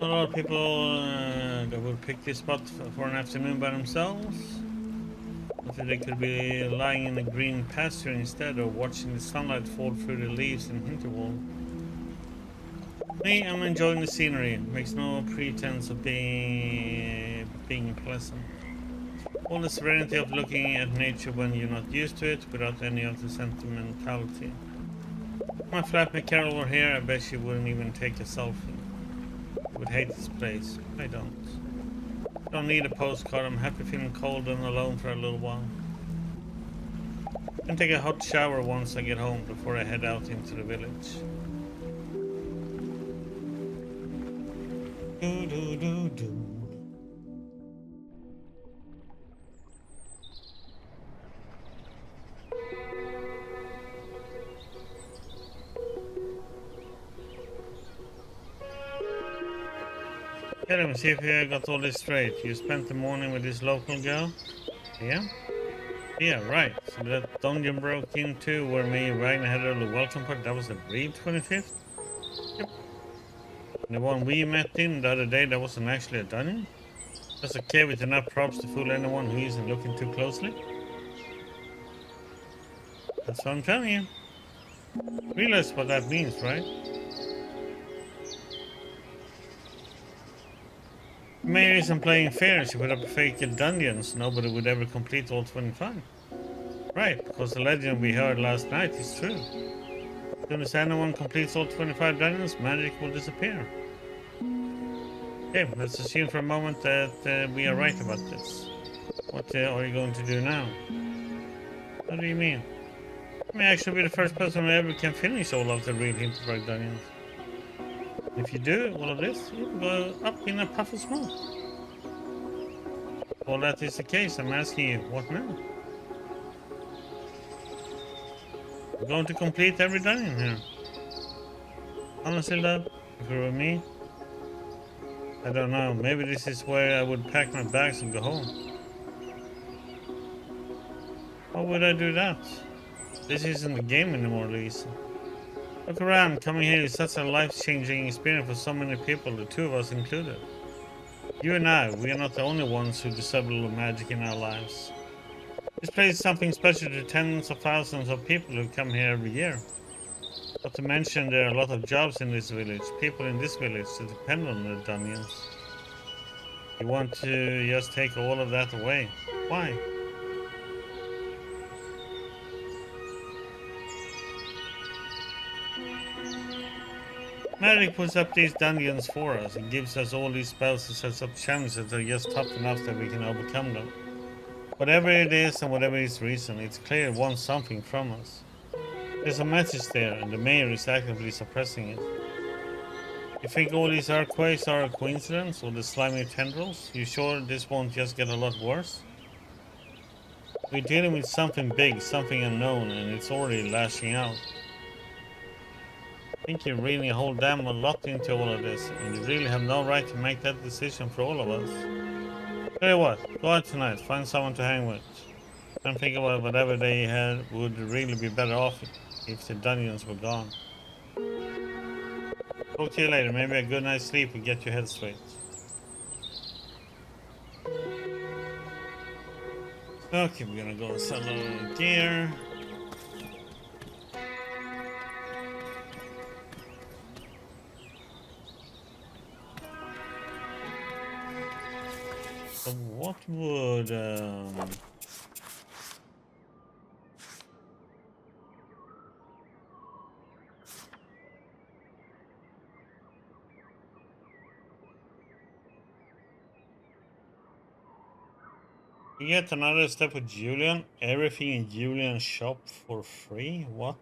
A lot of people that would pick this spot for an afternoon by themselves. I think they could be lying in a green pasture instead, or watching the sunlight fall through the leaves in Hinterberg. Me, I'm enjoying the scenery. Makes no pretense of being pleasant. All the serenity of looking at nature when you're not used to it, without any of the sentimentality. If my flatmate Carol were here, I bet she wouldn't even take a selfie. I would hate this place. I don't. Don't need a postcard. I'm happy feeling cold and alone for a little while. Can take a hot shower once I get home before I head out into the village. Do do do do. Okay, let me see if I got all this straight. You spent the morning with this local girl? Yeah? Yeah, right. So that dungeon broke into where me and Ragnar had a little welcome party. That was the Reeve 25th? Yep. And the one we met in the other day, that wasn't actually a dungeon? That's okay with enough props to fool anyone who isn't looking too closely? That's what I'm telling you. Realize what that means, right? Mayor isn't playing fair. She put up fake dungeons. Nobody would ever complete all 25. Right, because the legend we heard last night is true. As soon as anyone completes all 25 dungeons, magic will disappear. Okay, let's assume for a moment that we are right about this. What are you going to do now? What do you mean? I may actually be the first person who ever can finish all of the real Hinterberg dungeons. If you do all of this, you'll go up in a puff of smoke. If all that is the case, I'm asking you, what now? We're going to complete every dungeon here. Honestly, love, if it were me, I don't know, maybe this is where I would pack my bags and go home. How would I do that? This isn't a game anymore, Lisa. Look around, coming here is such a life-changing experience for so many people, the two of us included. You and I, we are not the only ones who deserve a little magic in our lives. This place is something special to tens of thousands of people who come here every year. Not to mention there are a lot of jobs in this village, people in this village that depend on the dungeons. You want to just take all of that away. Why? Magic puts up these dungeons for us. It gives us all these spells to set up challenges that are just tough enough that we can overcome them. Whatever it is and whatever its reason, it's clear it wants something from us. There's a message there, and the mayor is actively suppressing it. You think all these earthquakes are a coincidence, or the slimy tendrils? You sure this won't just get a lot worse? We're dealing with something big, something unknown, and it's already lashing out. I think you're reading a whole damn lot into all of this, and you really have no right to make that decision for all of us. Tell you what, go out tonight, find someone to hang with. And think about whatever they had would really be better off if the dungeons were gone. Talk to you later, maybe a good night's sleep will get your head straight. Okay, we're gonna go sell a little gear. what would you get another step with Julian? Everything in Julian's shop for free? What?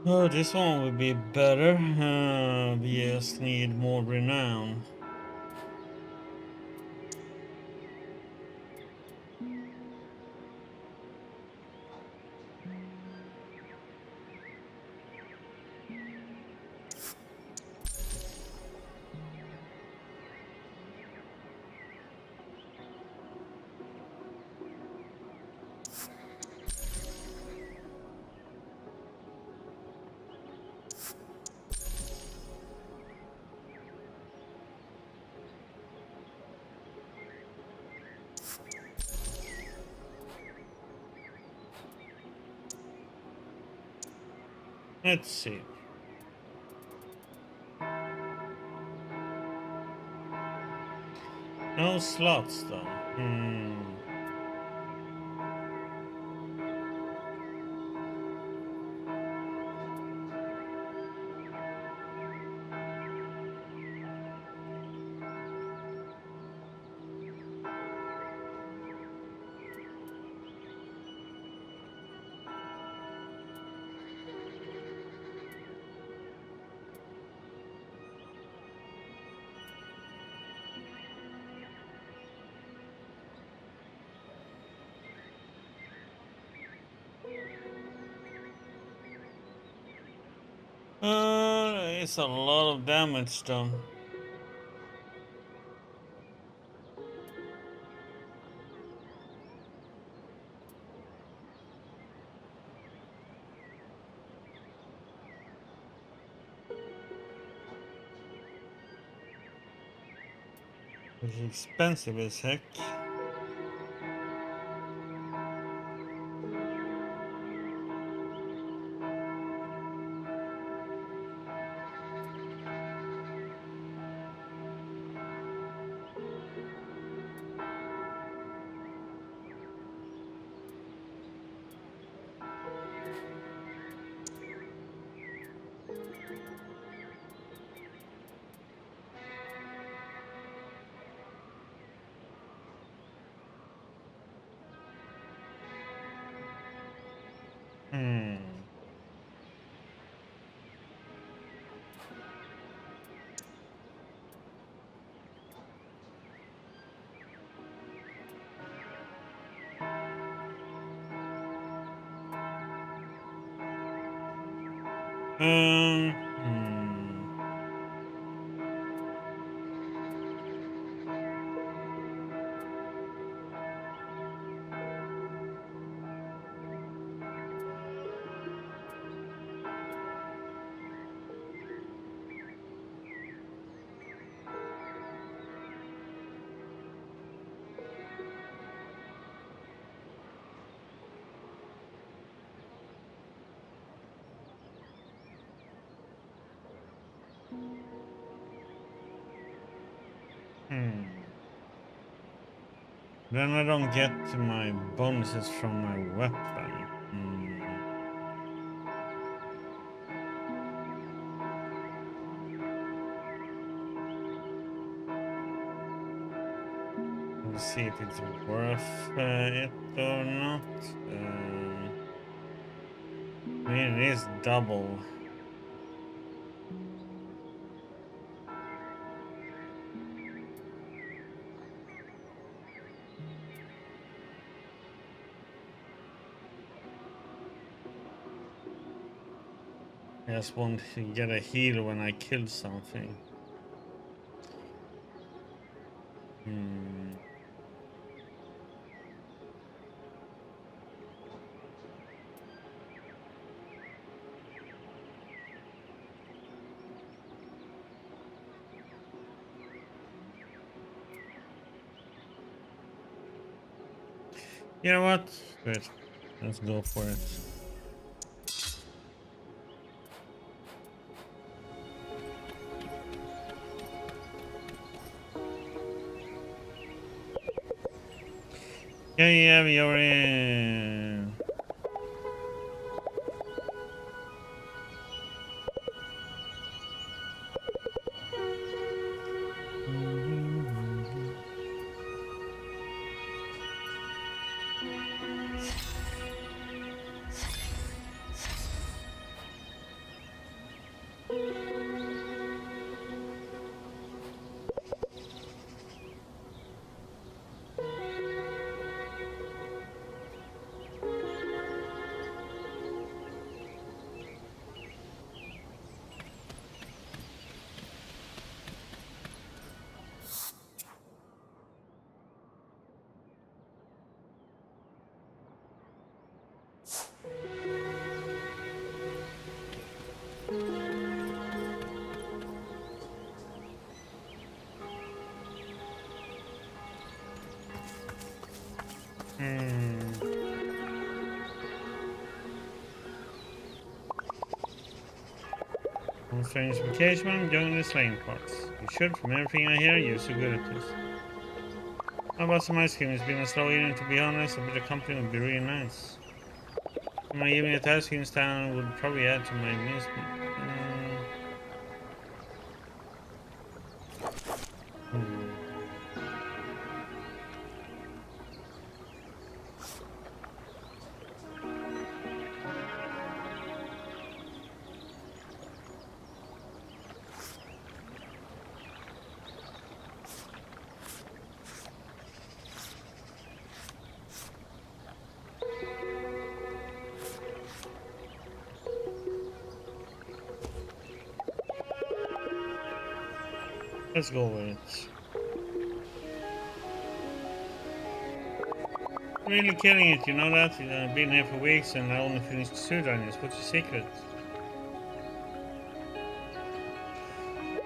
Oh, this one would be better. We just need more renown. Let's see. No slots though. It's a lot of damage done. It's expensive as heck. Then I don't get my bonuses from my weapon. Let's see if it's worth it or not. I mean, it is double. I just want to get a heal when I kill something. You know what? Good. Let's go for it. Yeah, you're in. On strange vacation, I'm joining the slaying parts. You should, from everything I hear, you're so good at this. How about some ice cream? It's been a slow evening, to be honest. A bit of company would be really nice. My evening at the ice cream stand would probably add to my amusement. Let's go with it. Really killing it, you know that? I've been here for weeks and I only finished 2 dungeons. What's your secret?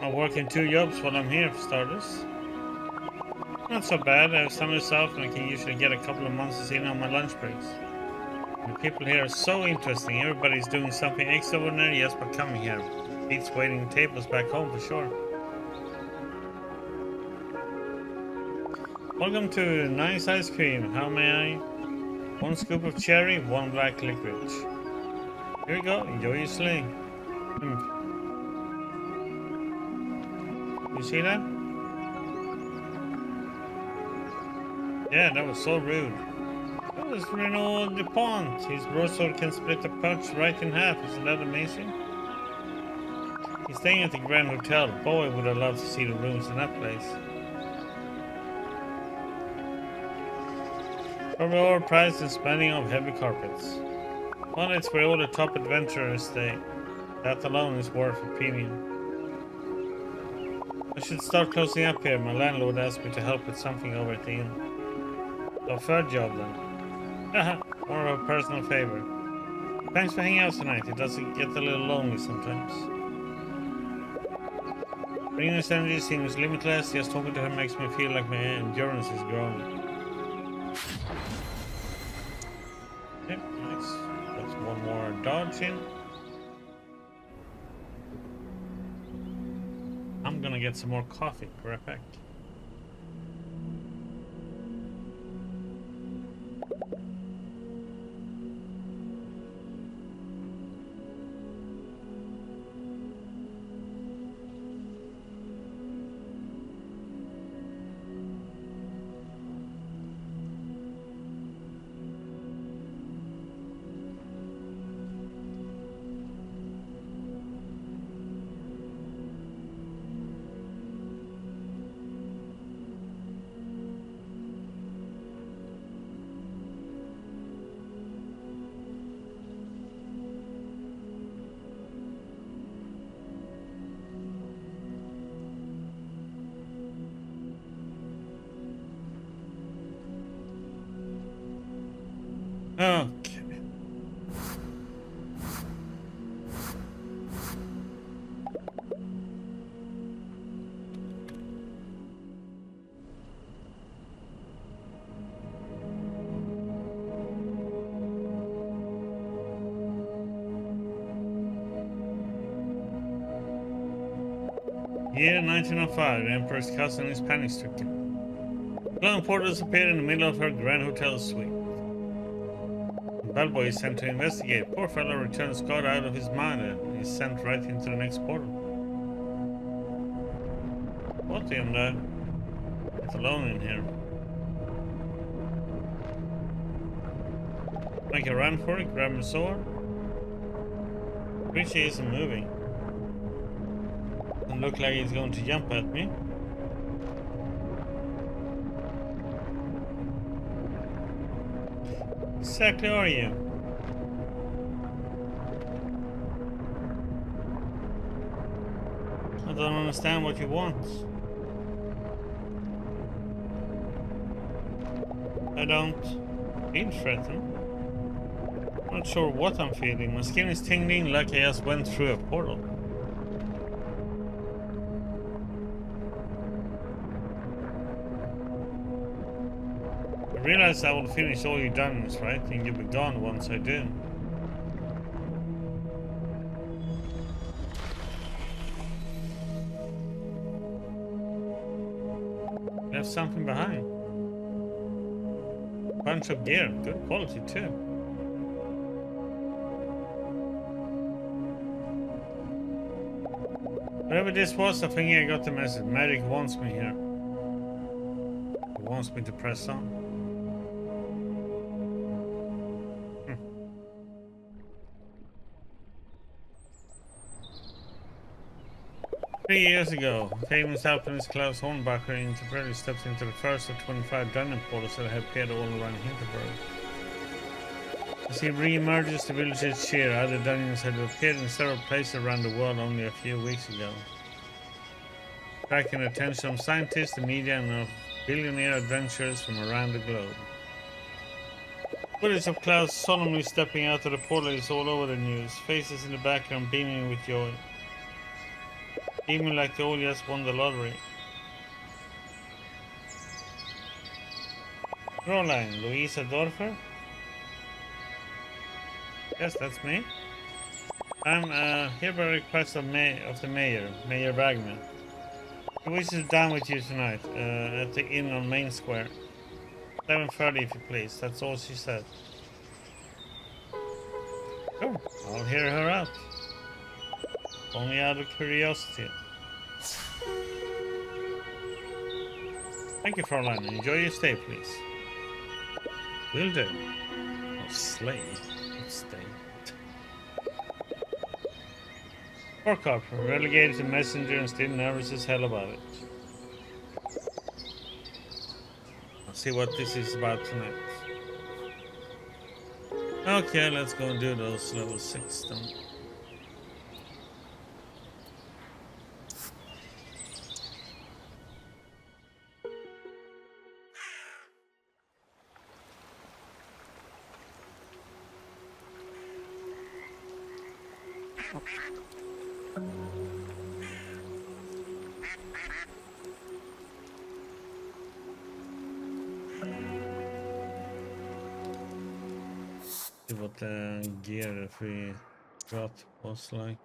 I work in 2 jobs while I'm here, for starters. Not so bad. I have summers off and I can usually get a couple of months in on my lunch breaks. The people here are so interesting. Everybody's doing something extraordinary just by coming here. Beats waiting tables back home for sure. Welcome to Nice Ice Cream. How may I? 1 scoop of cherry, 1 black licorice. Here we go. Enjoy your sling. You see that? Yeah, that was so rude. That was Renaud DuPont. His broadsword can split a pouch right in half. Isn't that amazing? He's staying at the Grand Hotel. Boy, would I love to see the rooms in that place. Probably overpriced and smelling of heavy carpets. Well, it's where all the top adventurers stay. That alone is worth a premium. I should start closing up here. My landlord asked me to help with something over at the inn. So 3rd job then. Haha, more of a personal favor. Thanks for hanging out tonight. It does get a little lonely sometimes. Rina's energy seems limitless. Just talking to her makes me feel like my endurance is growing. Okay, nice. That's 1 more dodge in. I'm gonna get some more coffee. Be right back. Okay. Year 1905, the Emperor's cousin is panic-stricken. Glowing portals appear in the middle of her grand hotel suite. The bellboy is sent to investigate. Poor fellow returns scarred out of his mind and is sent right into the next portal. What in the... It's alone in here. Make a run for it, grab my sword. Creature isn't moving. Doesn't look like he's going to jump at me. Exactly are you? I don't understand what you want. I don't feel threatened. I'm not sure what I'm feeling. My skin is tingling like I just went through a portal. I realize I will finish all your dungeons, right? And you'll be gone once I do. Left something behind. Bunch of gear, good quality too. Whatever this was, I think I got the message. Magic wants me here. He wants me to press on. 3 years ago, famous alpinist Klaus Hornbacher intemporarily stepped into the first of 25 dungeon portals that had appeared all around Hinterberg. As he re-emerges, the villagers cheer. Other dungeons had appeared in several places around the world only a few weeks ago, attracting the attention of scientists, the media, and of billionaire adventurers from around the globe. Footage of Klaus solemnly stepping out of the portal is all over the news, faces in the background beaming with joy. Even like they all just won the lottery. Fräulein Louisa Dorfer? Yes, that's me. I'm here by request of the mayor, Mayor Wagner. He wishes to dine with you tonight at the inn on Main Square. 7:30 if you please, that's all she said. Cool, I'll hear her out. Only out of curiosity. Thank you, Fräulein. Enjoy your stay, please. Will do. Oh, slave. Stay. Poor cop, relegated to messenger and still nervous as hell about it. Let's see what this is about tonight. Okay, let's go and do those level 6 then. See what the gear if we got was like.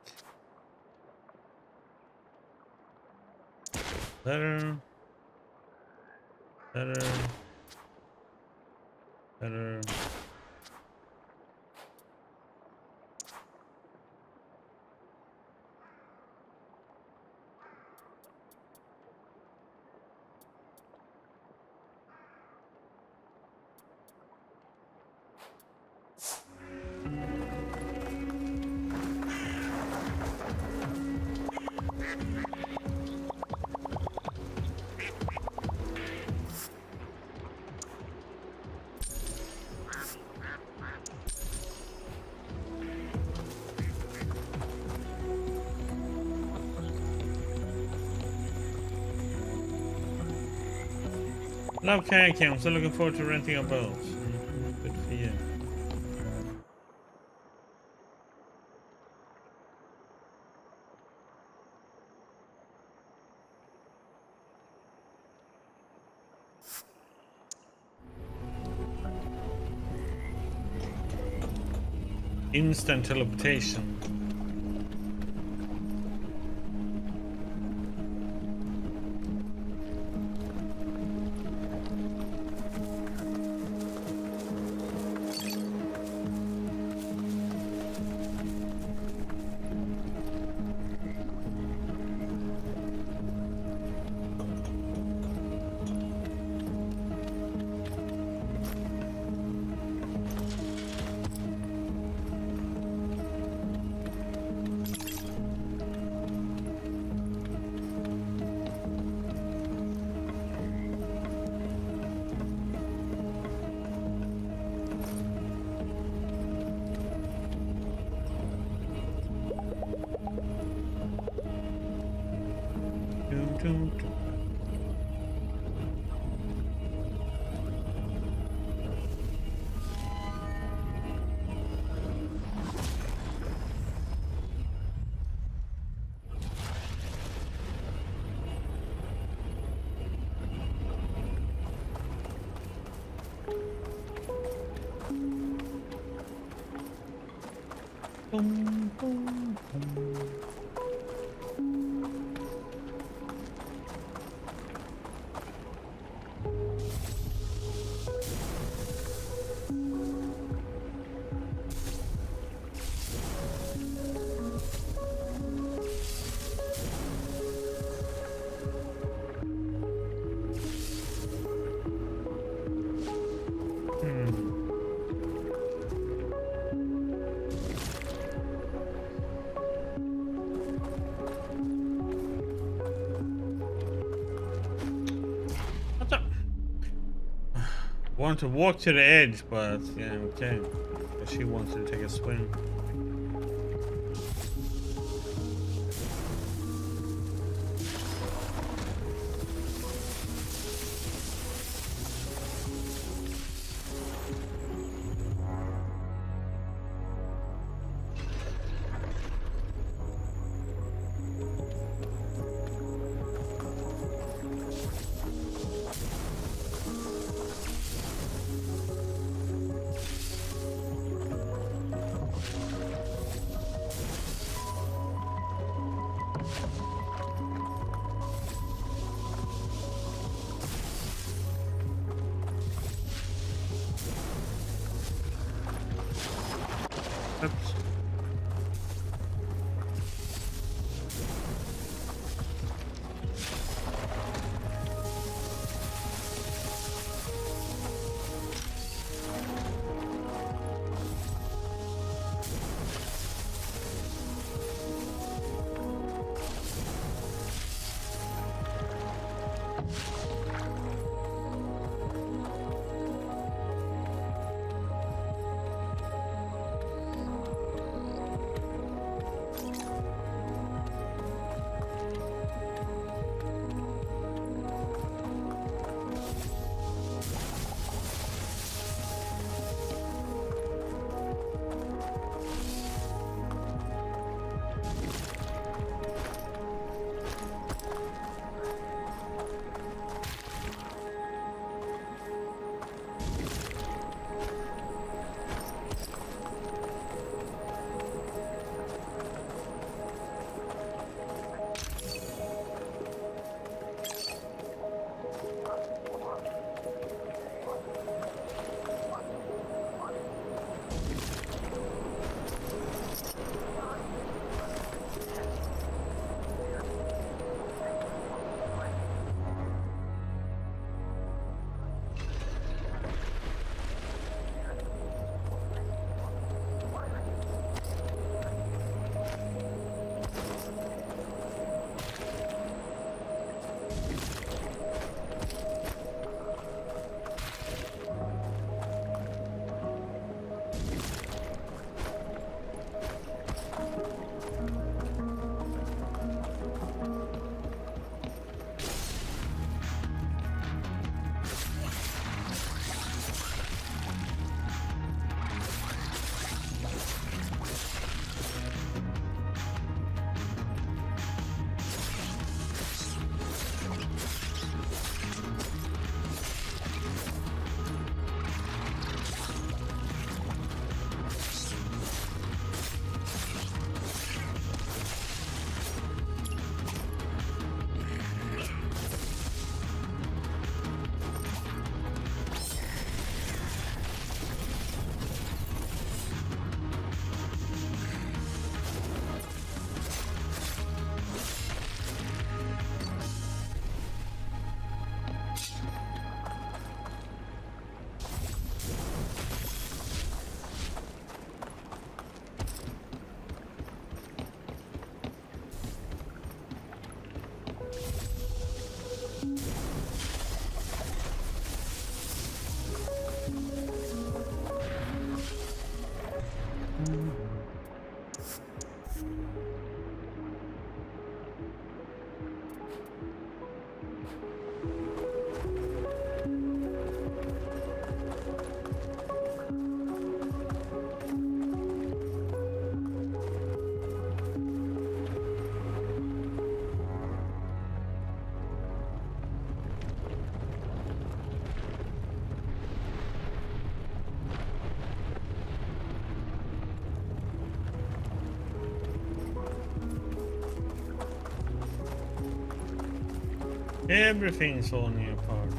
Better. Love kayaking. I'm so looking forward to renting a boat. Good for you. Instant teleportation. Boom, boom, boom. Want to walk to the edge, but yeah, okay. But she wants to take a swim. Oops. Everything's falling apart.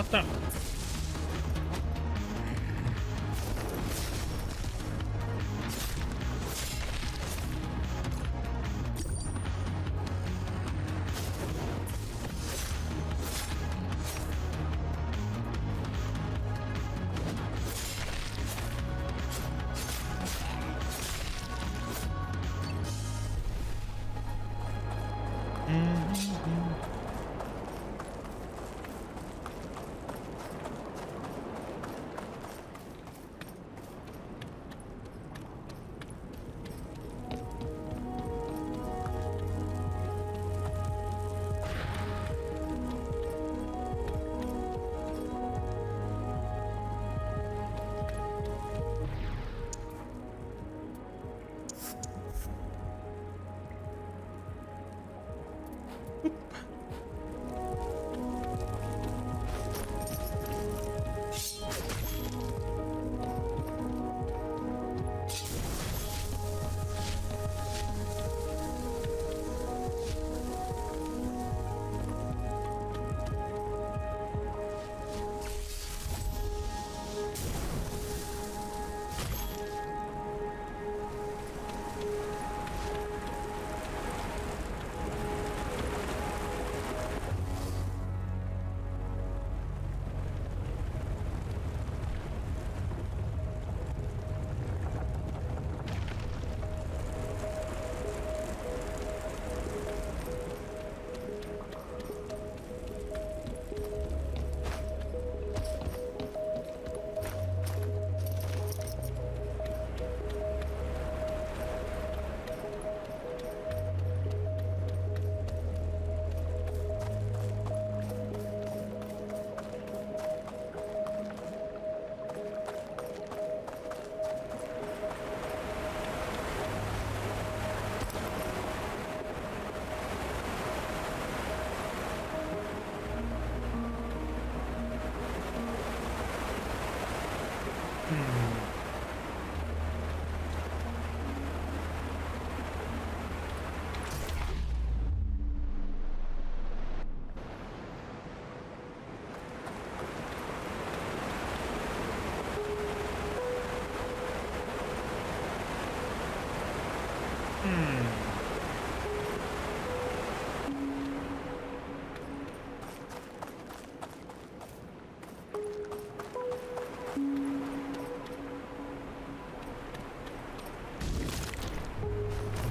What the?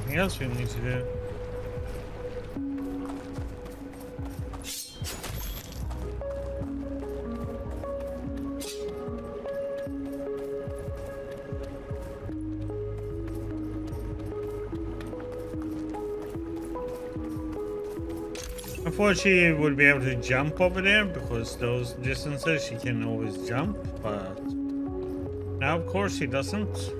Anything else we need to do? I thought she would be able to jump over there because those distances she can always jump, but now of course she doesn't.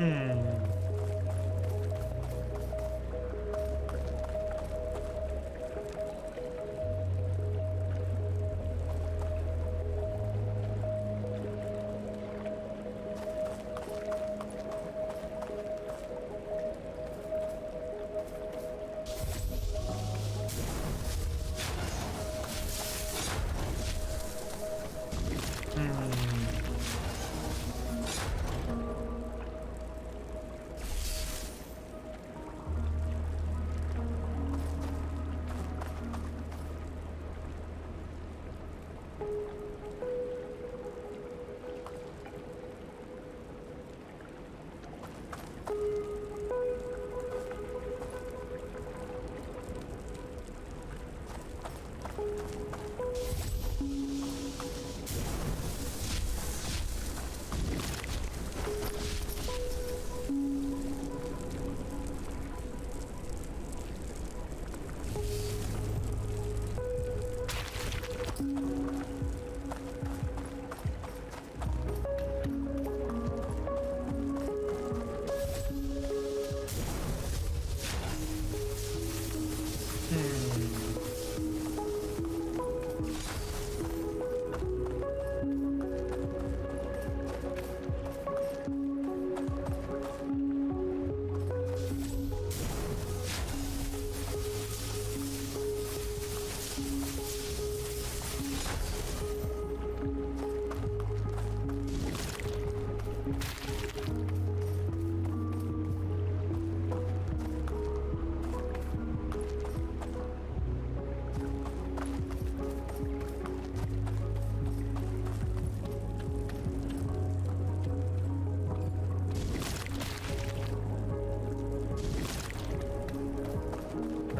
Hmm.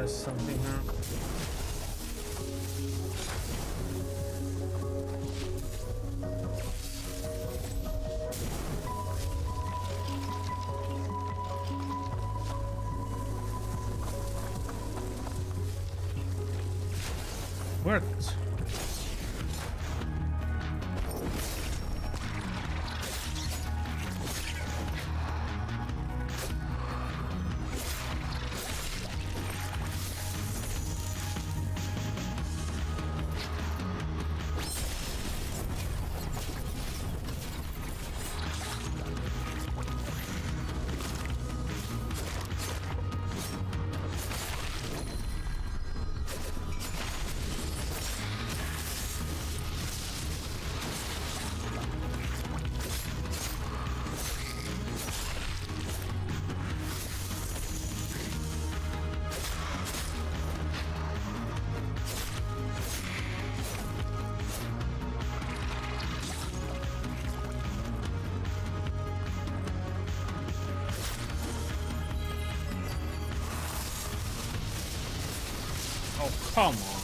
There's something now. Worked. Oh, come on.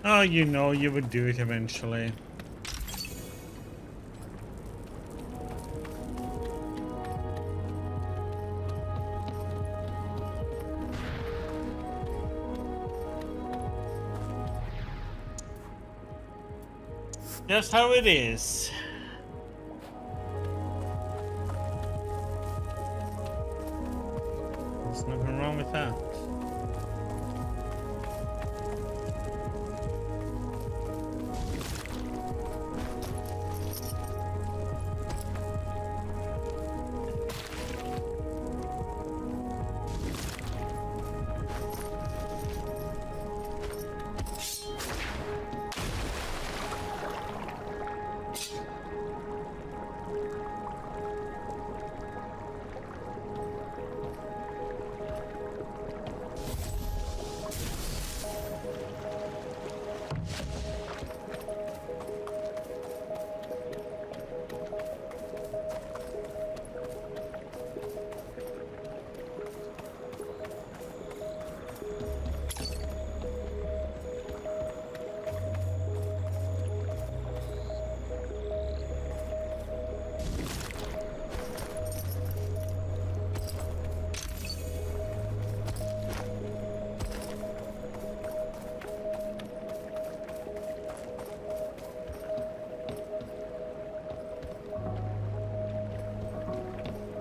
Oh, you know you would do it eventually. Just how it is. There's nothing wrong with that.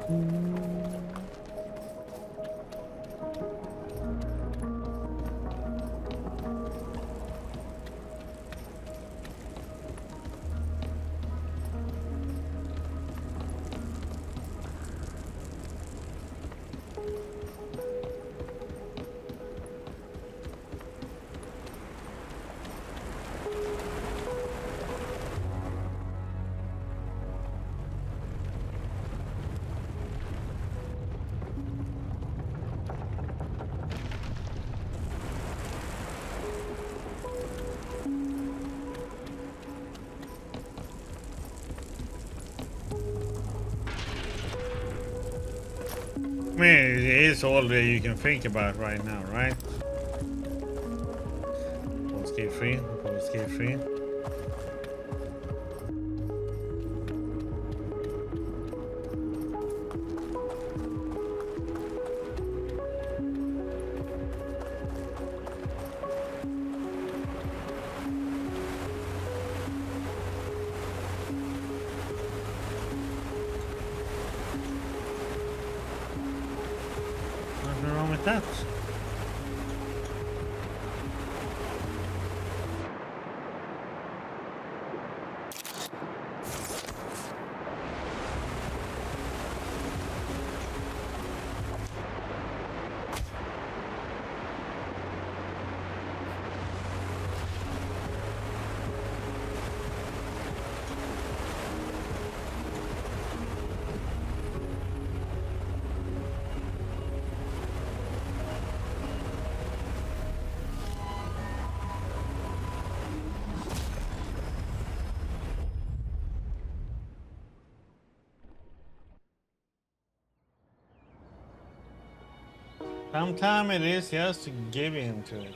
I mean, it is all that you can think about right now, right? Escape free, escape free. Nothing wrong with that. Sometimes it is just to give in to it.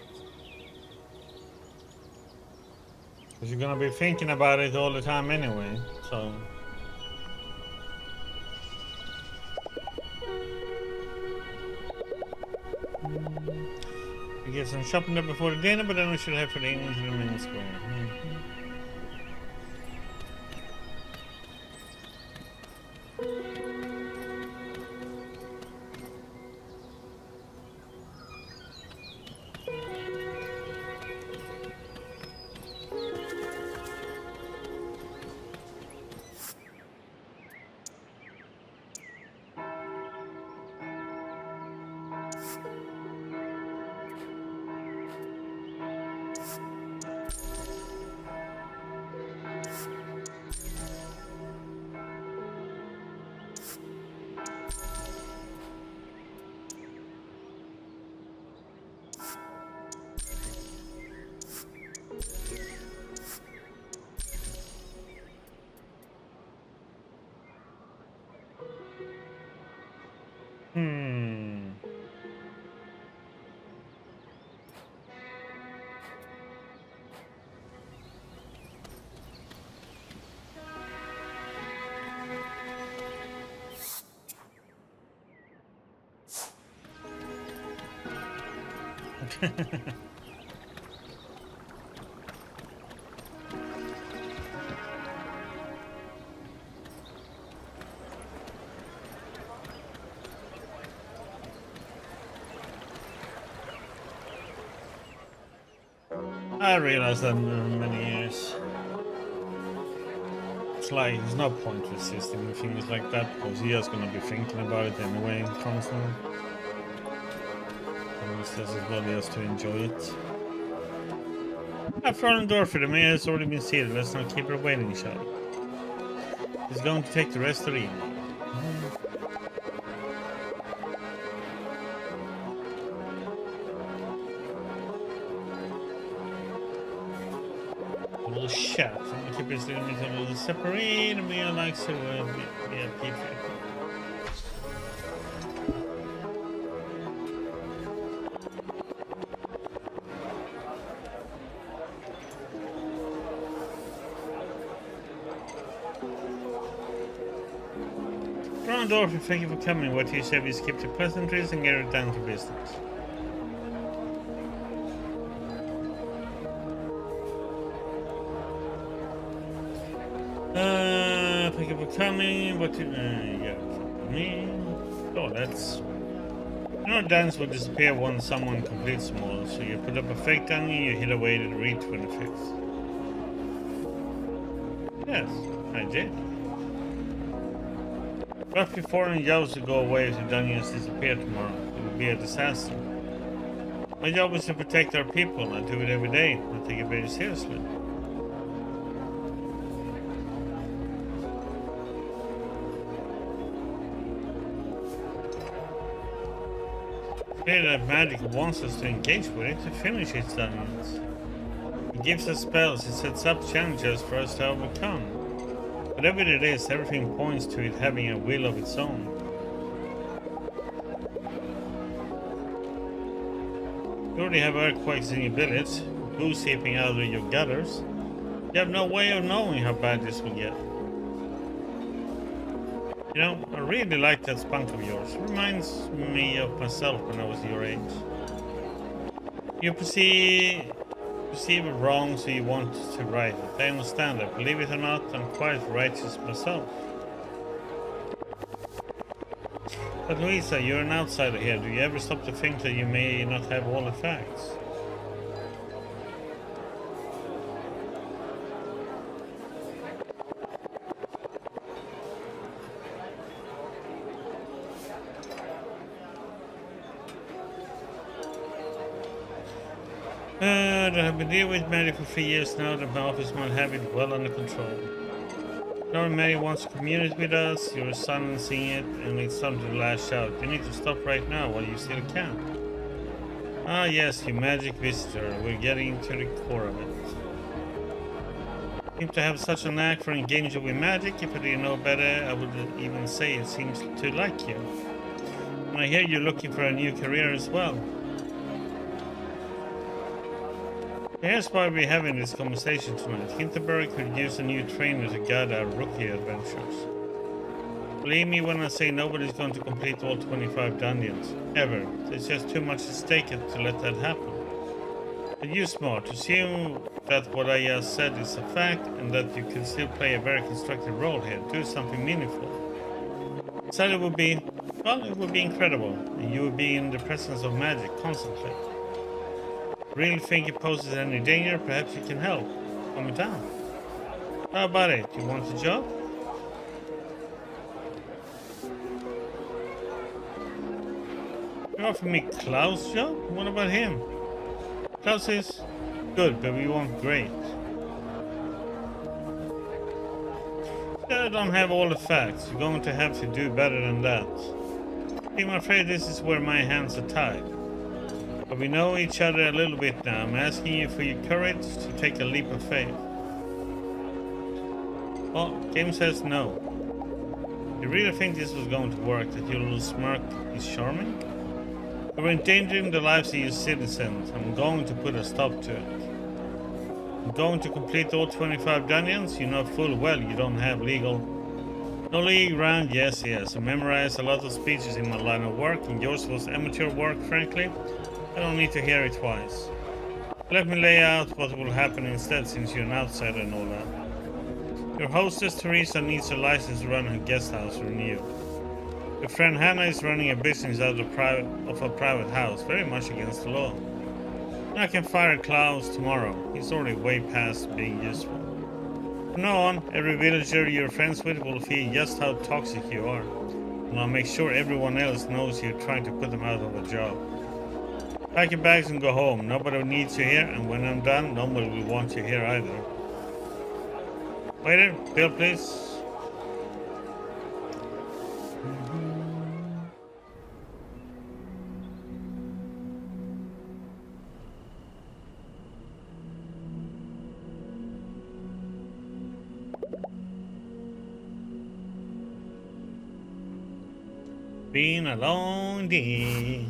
Because you're gonna be thinking about it all the time anyway, so. We get some shopping there before the dinner, but then we should have for the evening to the main square. I realized that in many years. It's like, there's no point resisting with things like that because you're just gonna be thinking about it anyway constantly. And it's just as well just to enjoy it. I've thrown the door for the mayor has already been seated. Let's not keep her waiting, shall we? He's going to take the rest of the evening. Little chat. I'm gonna keep this a little separate. Me, I like to be a people. Dorothy, thank you for coming. What you say we skip the pleasantries and get it down to business. Thank you for coming. What you, yeah. So let's... dance will disappear once someone completes them all. So you put up a fake dungeon, you hit away to read when it fixed. Yes, I did. Roughly 400 jobs to go away if the dungeons disappear tomorrow. It would be a disaster. My job is to protect our people. I do it every day. I take it very seriously. That magic wants us to engage with it to finish its dungeons. It gives us spells, it sets up challenges for us to overcome. Whatever it is, everything points to it having a will of its own. You already have earthquakes in your village, booze seeping out of your gutters. You have no way of knowing how bad this will get. You know, I really like that spunk of yours. It reminds me of myself when I was your age. You perceive it wrong, so you want to right it. I understand that. Believe it or not, I'm quite righteous myself. But Louisa, you're an outsider here. Do you ever stop to think that you may not have all the facts? I have been dealing with Mary for 3 years now. The office might have it well under control. Now Mary wants to communicate with us. You're silencing it, and it's time to lash out. You need to stop right now while you still can. Ah yes, you magic visitor. We're getting to the core of it. You seem to have such a knack for engaging with magic. If I didn't know better, I would even say it seems to like you. And I hear you're looking for a new career as well. Here's why we're having this conversation tonight. Hinterberg could use a new trainer to guide our rookie adventures. Believe me when I say nobody's going to complete all 25 dungeons. Ever. There's just too much at stake to let that happen. But you smart. Assume that what I just said is a fact and that you can still play a very constructive role here. Do something meaningful. So it would be, well, it would be incredible. And you would be in the presence of magic constantly. Really think it poses any danger? Perhaps you can help. Calm it down. How about it? You want a job? You offer me Klaus' job? What about him? Klaus is good, but we want great. I don't have all the facts. You're going to have to do better than that. I'm afraid this is where my hands are tied. But we know each other a little bit now. I'm asking you for your courage to take a leap of faith. Well, Game says no. You really think this was going to work, that your little smirk is charming? We're endangering the lives of your citizens. I'm going to put a stop to it. I'm going to complete all 25 dungeons. You know full well you don't have no league round. Yes. I memorized a lot of speeches in my line of work, and yours was amateur work, frankly. I don't need to hear it twice. Let me lay out what will happen instead, since you're an outsider and all that. Your hostess Teresa needs a license to run her guest house renewed. Your friend Hannah is running a business out of a private house, very much against the law. And I can fire Klaus tomorrow. He's already way past being useful. From now on, every villager you're friends with will feel just how toxic you are. And I'll make sure everyone else knows you're trying to put them out of a job. Pack your bags and go home. Nobody needs you here, and when I'm done, nobody will want you here either. Waiter, bill please. Been a long day.